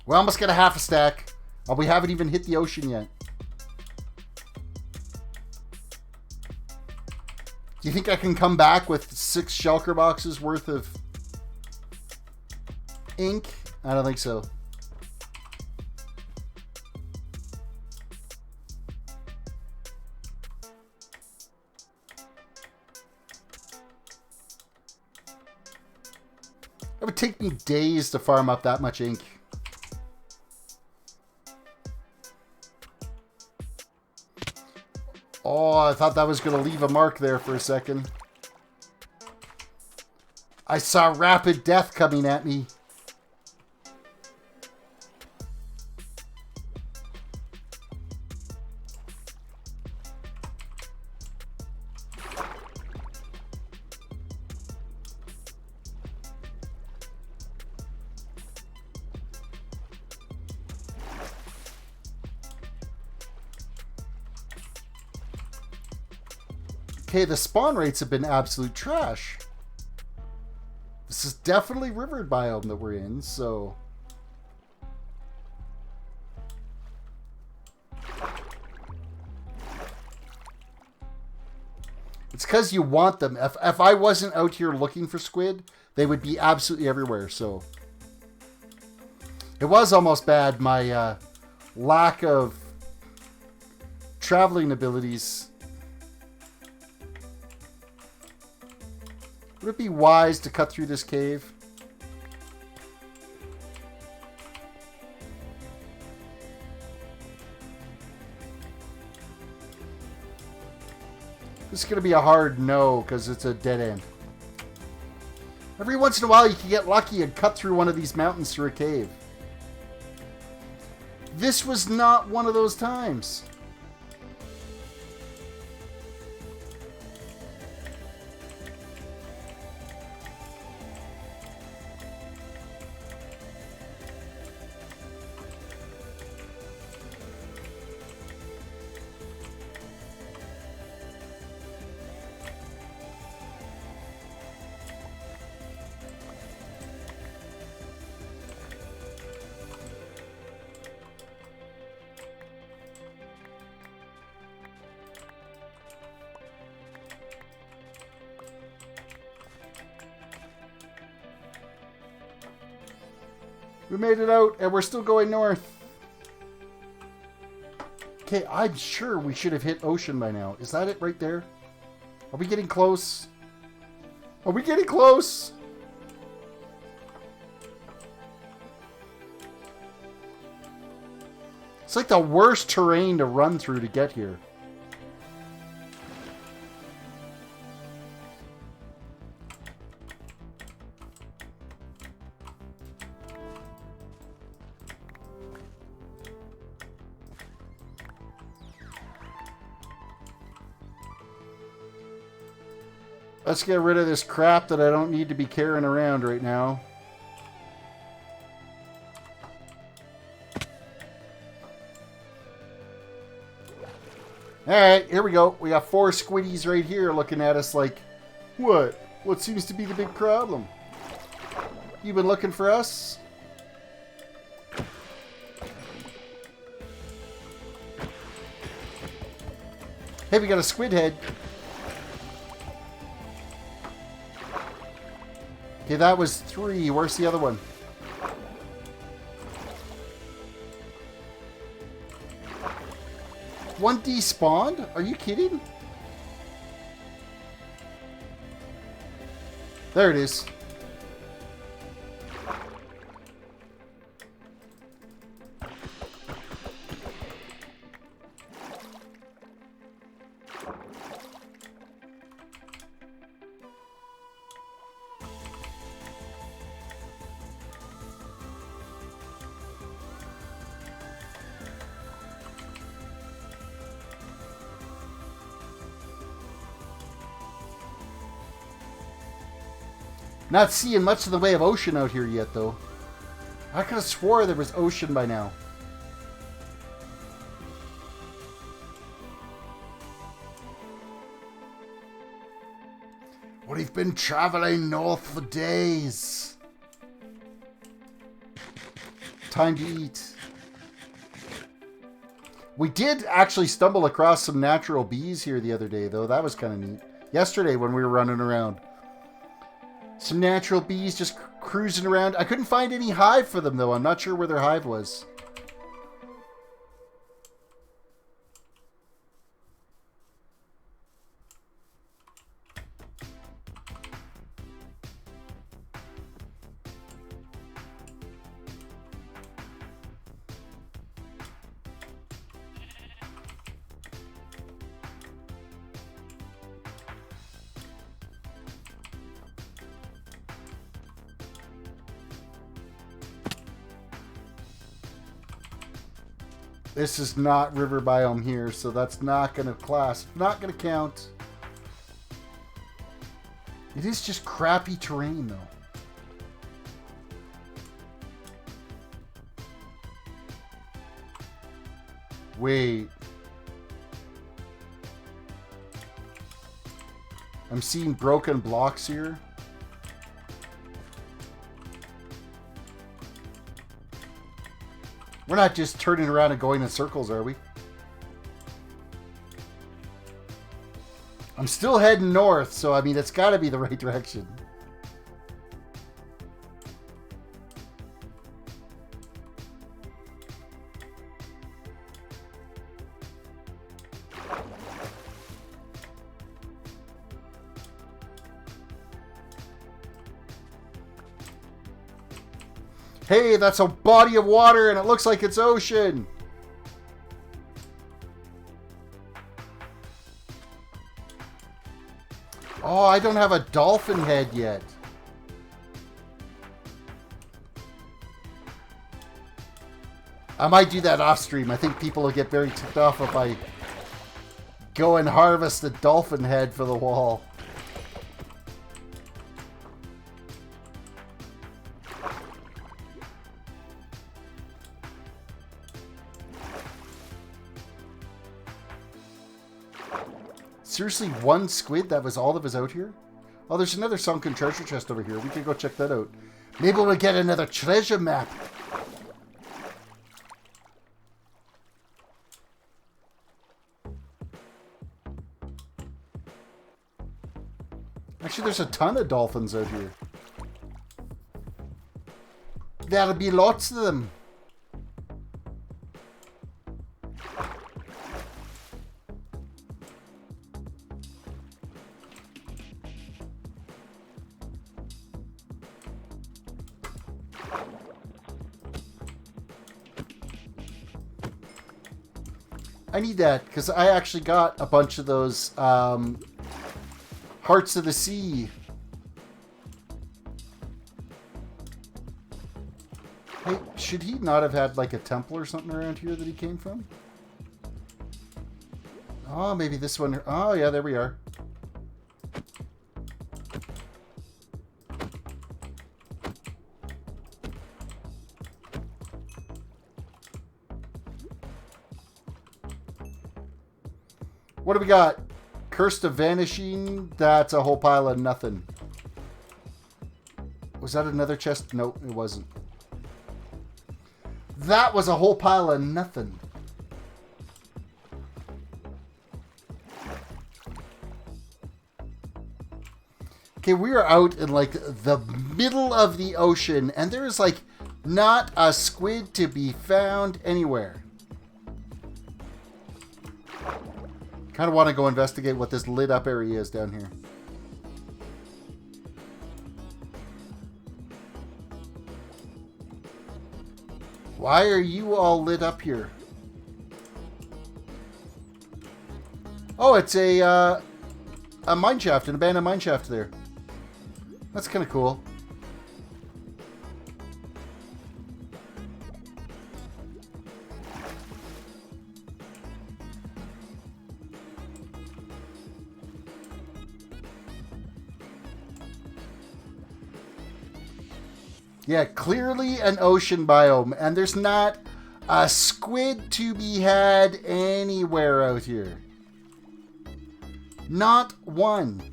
We almost got a half a stack. Oh, we haven't even hit the ocean yet. Do you think I can come back with 6 shulker boxes worth of ink? I don't think so. It would take me days to farm up that much ink. Oh, I thought that was going to leave a mark there for a second. I saw rapid death coming at me. Okay, the spawn rates have been absolute trash. This is definitely river biome that we're in, so... It's because you want them. If I wasn't out here looking for squid, they would be absolutely everywhere, so... It was almost bad, my lack of traveling abilities. Would it be wise to cut through this cave? This is going to be a hard no because it's a dead end. Every once in a while you can get lucky and cut through one of these mountains through a cave. This was not one of those times. We made it out, and we're still going north. Okay, I'm sure we should have hit ocean by now. Is that it right there? Are we getting close? Are we getting close? It's like the worst terrain to run through to get here. Let's get rid of this crap that I don't need to be carrying around right now. Alright, here we go. We got 4 squiddies right here looking at us like, what? What seems to be the big problem? You been looking for us? Hey, we got a squid head. Okay, that was 3. Where's the other one? One despawned? Are you kidding? There it is. Not seeing much of the way of ocean out here yet, though. I could have swore there was ocean by now. We've been traveling north for days. Time to eat. We did actually stumble across some natural bees here the other day, though. That was kind of neat. Yesterday when we were running around. Some natural bees just cruising around. I couldn't find any hive for them, though. I'm not sure where their hive was. This is not river biome here, so that's not going to class. Not going to count. It is just crappy terrain, though. Wait. I'm seeing broken blocks here. We're not just turning around and going in circles, are we? I'm still heading north, so I mean, it's got to be the right direction. Hey, that's a body of water and it looks like it's ocean. Oh, I don't have a dolphin head yet. I might do that off stream. I think people will get very ticked off if I go and harvest a dolphin head for the wall. Seriously, one squid? That was all that was out here? Oh, there's another sunken treasure chest over here. We could go check that out. Maybe we'll get another treasure map. Actually, there's a ton of dolphins out here. There'll be lots of them. I need that, because I actually got a bunch of those Hearts of the Sea. Hey, should he not have had like a temple or something around here that he came from? Oh, maybe this one. Oh, yeah, there we are. What do we got? Curse to Vanishing. That's a whole pile of nothing. Was that another chest? Nope, it wasn't. That was a whole pile of nothing. Okay, we are out in like the middle of the ocean, and there is like not a squid to be found anywhere. Kind of want to go investigate what this lit up area is down here. Why are you all lit up here? Oh, it's a mine shaft, an abandoned mine shaft there. That's kind of cool. Yeah, clearly an ocean biome, and there's not a squid to be had anywhere out here. Not one.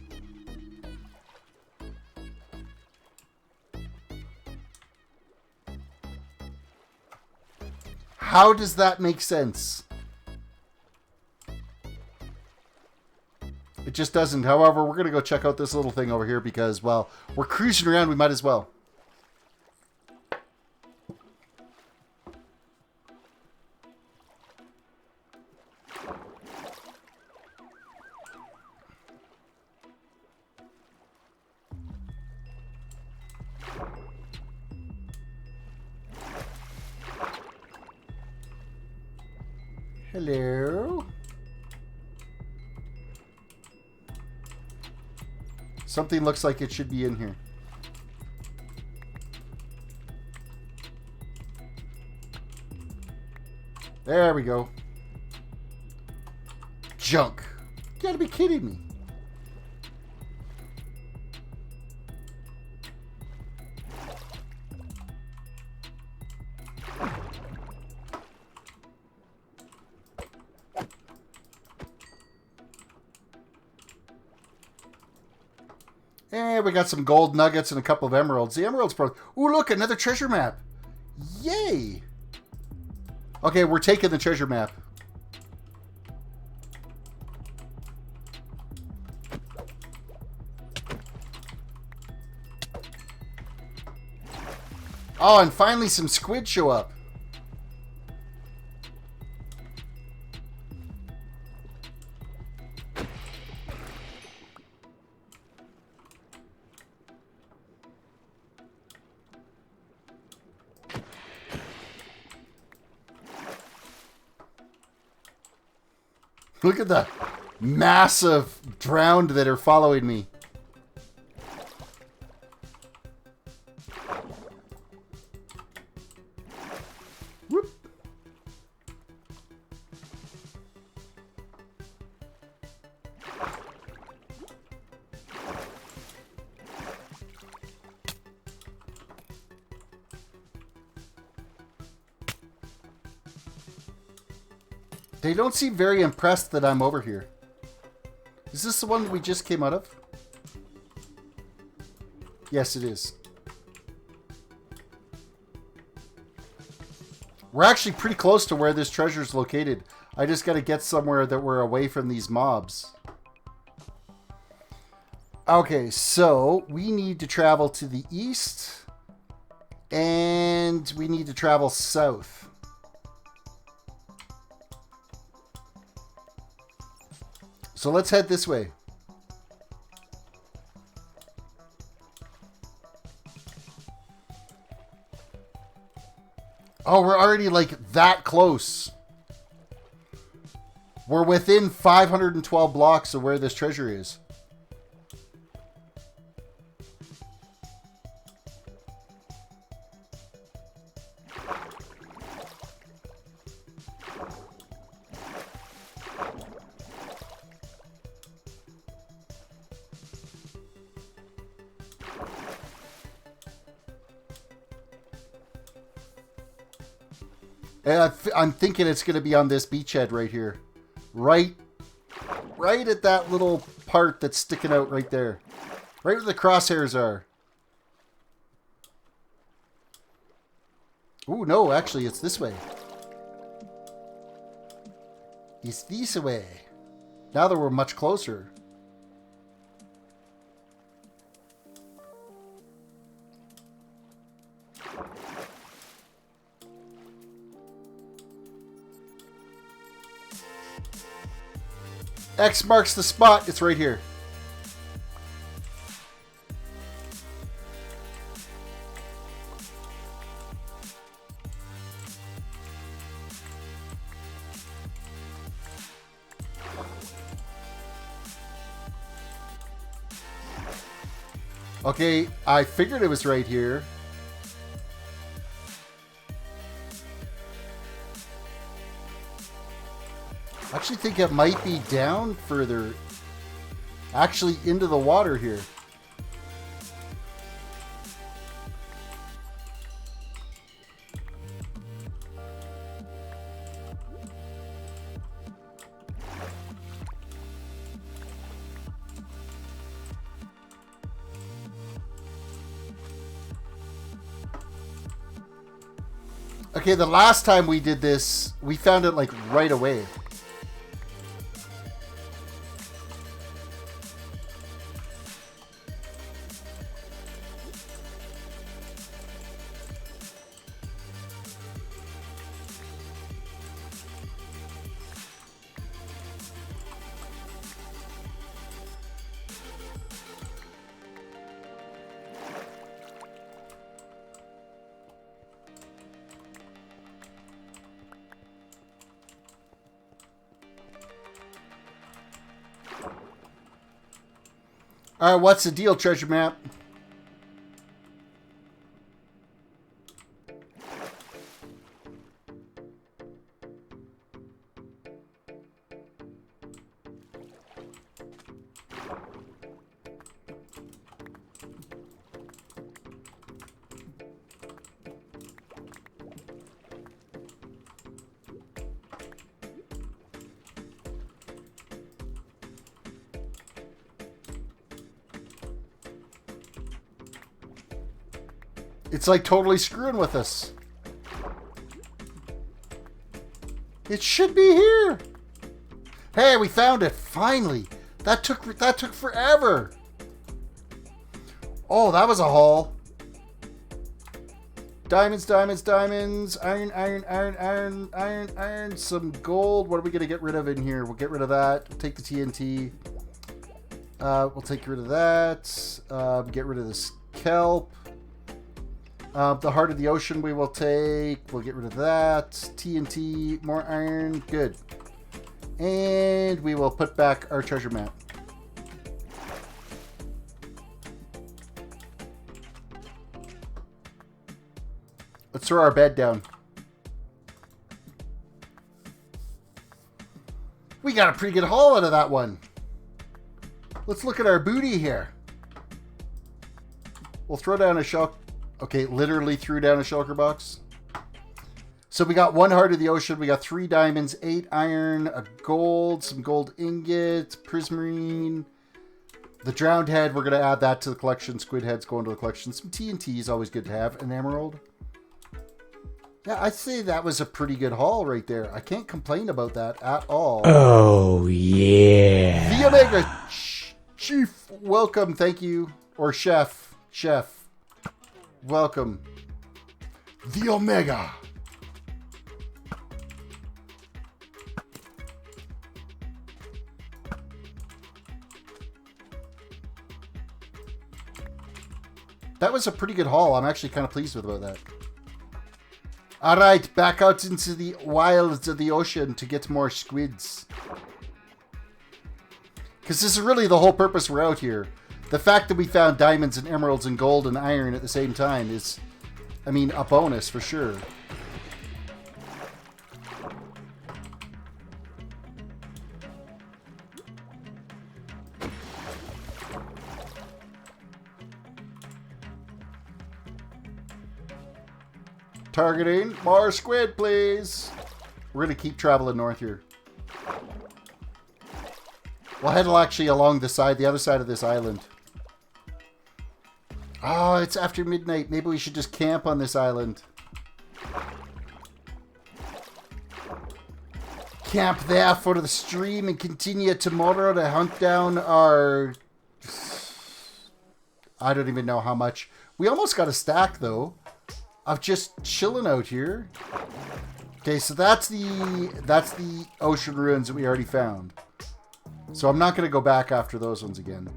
How does that make sense? It just doesn't. However, we're going to go check out this little thing over here because, well, we're cruising around. We might as well. Hello. Something looks like it should be in here. There we go. Junk. You gotta be kidding me. And we got some gold nuggets and a couple of emeralds. The emeralds pro. Ooh, look, another treasure map. Yay. Okay, we're taking the treasure map. Oh, and finally some squid show up. Look at the massive drowned that are following me. Whoop. They don't seem very impressed that I'm over here. Is this the one that we just came out of? Yes, it is. We're actually pretty close to where this treasure is located. I just got to get somewhere that we're away from these mobs. Okay, so we need to travel to the east. And we need to travel south. So let's head this way. Oh, we're already like that close. We're within 512 blocks of where this treasure is. And I'm thinking it's going to be on this beachhead right here. Right right at that little part that's sticking out right there. Right where the crosshairs are. Ooh, no, actually, it's this way. It's this way. Now that we're much closer. X marks the spot. It's right here. Okay, I figured it was right here. I actually think it might be down further. Actually into the water here. Okay, the last time we did this, we found it like right away. Alright, what's the deal, treasure map? It's like totally screwing with us. It should be here. Hey, we found it finally. That took forever. Oh, that was a haul. Diamonds, diamonds, diamonds. Iron, iron, iron, iron, iron, iron. Some gold. What are we gonna get rid of in here? We'll get rid of that. Take the TNT. We'll take rid of that. Get rid of this kelp. The heart of the ocean we will take. We'll get rid of that. TNT, more iron. Good. And we will put back our treasure map. Let's throw our bed down. We got a pretty good haul out of that one. Let's look at our booty here. We'll throw down a shell. Okay, literally threw down a shulker box. So we got 1 heart of the ocean. We got 3 diamonds, 8 iron, a gold, some gold ingots, prismarine. The drowned head, we're going to add that to the collection. Squid heads going to the collection. Some TNT is always good to have. An emerald. Yeah, I'd say that was a pretty good haul right there. I can't complain about that at all. Oh, yeah. The Omega Chief, welcome. Thank you. Or Chef. Welcome. The Omega. That was a pretty good haul. I'm actually kind of pleased with about that. All right, back out into the wilds of the ocean to get more squids. Because this is really the whole purpose we're out here. The fact that we found diamonds and emeralds and gold and iron at the same time is, I mean, a bonus for sure. Targeting more squid, please. We're going to keep traveling north here. We'll head actually along the other side of this island. Oh, it's after midnight. Maybe we should just camp on this island. Camp there for the stream and continue tomorrow to hunt down our... I don't even know how much. We almost got a stack, though, of just chilling out here. Okay, so that's the ocean ruins that we already found. So I'm not going to go back after those ones again.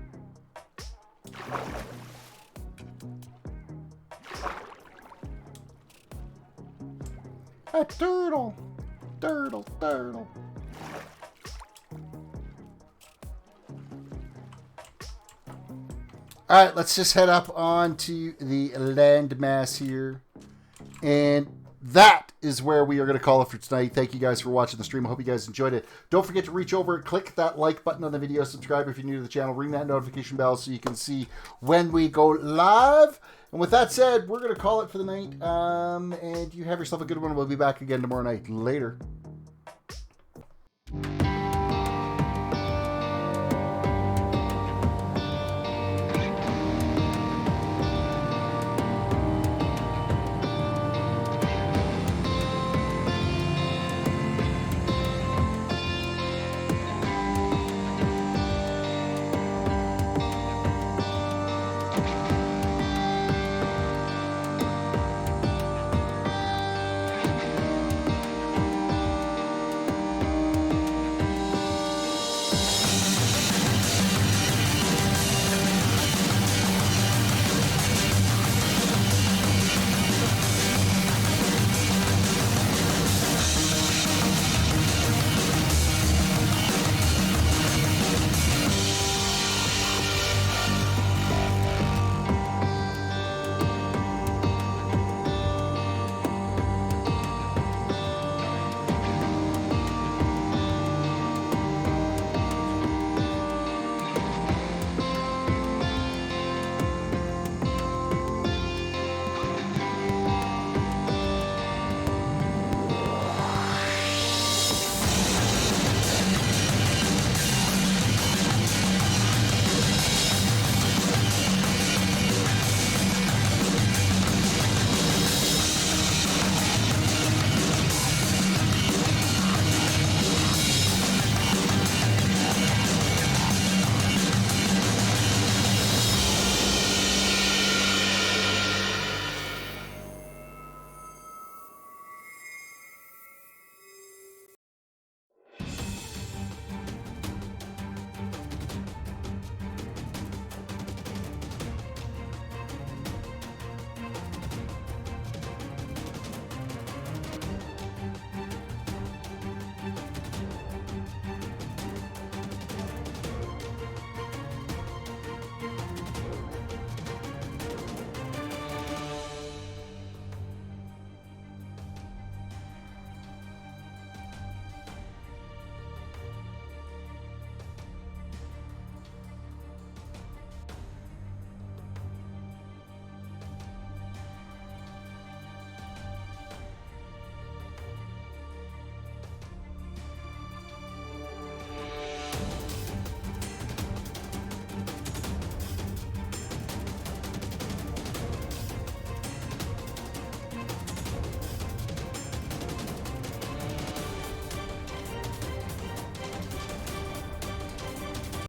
A turtle. Turtle, turtle. Alright, let's just head up onto the landmass here. And that is where we are going to call it for tonight. Thank you guys for watching the stream. I hope you guys enjoyed it. Don't forget to reach over and click that like button on the video. Subscribe if you're new to the channel. Ring that notification bell so you can see when we go live. And with that said, we're going to call it for the night. And you have yourself a good one. We'll be back again tomorrow night. Later.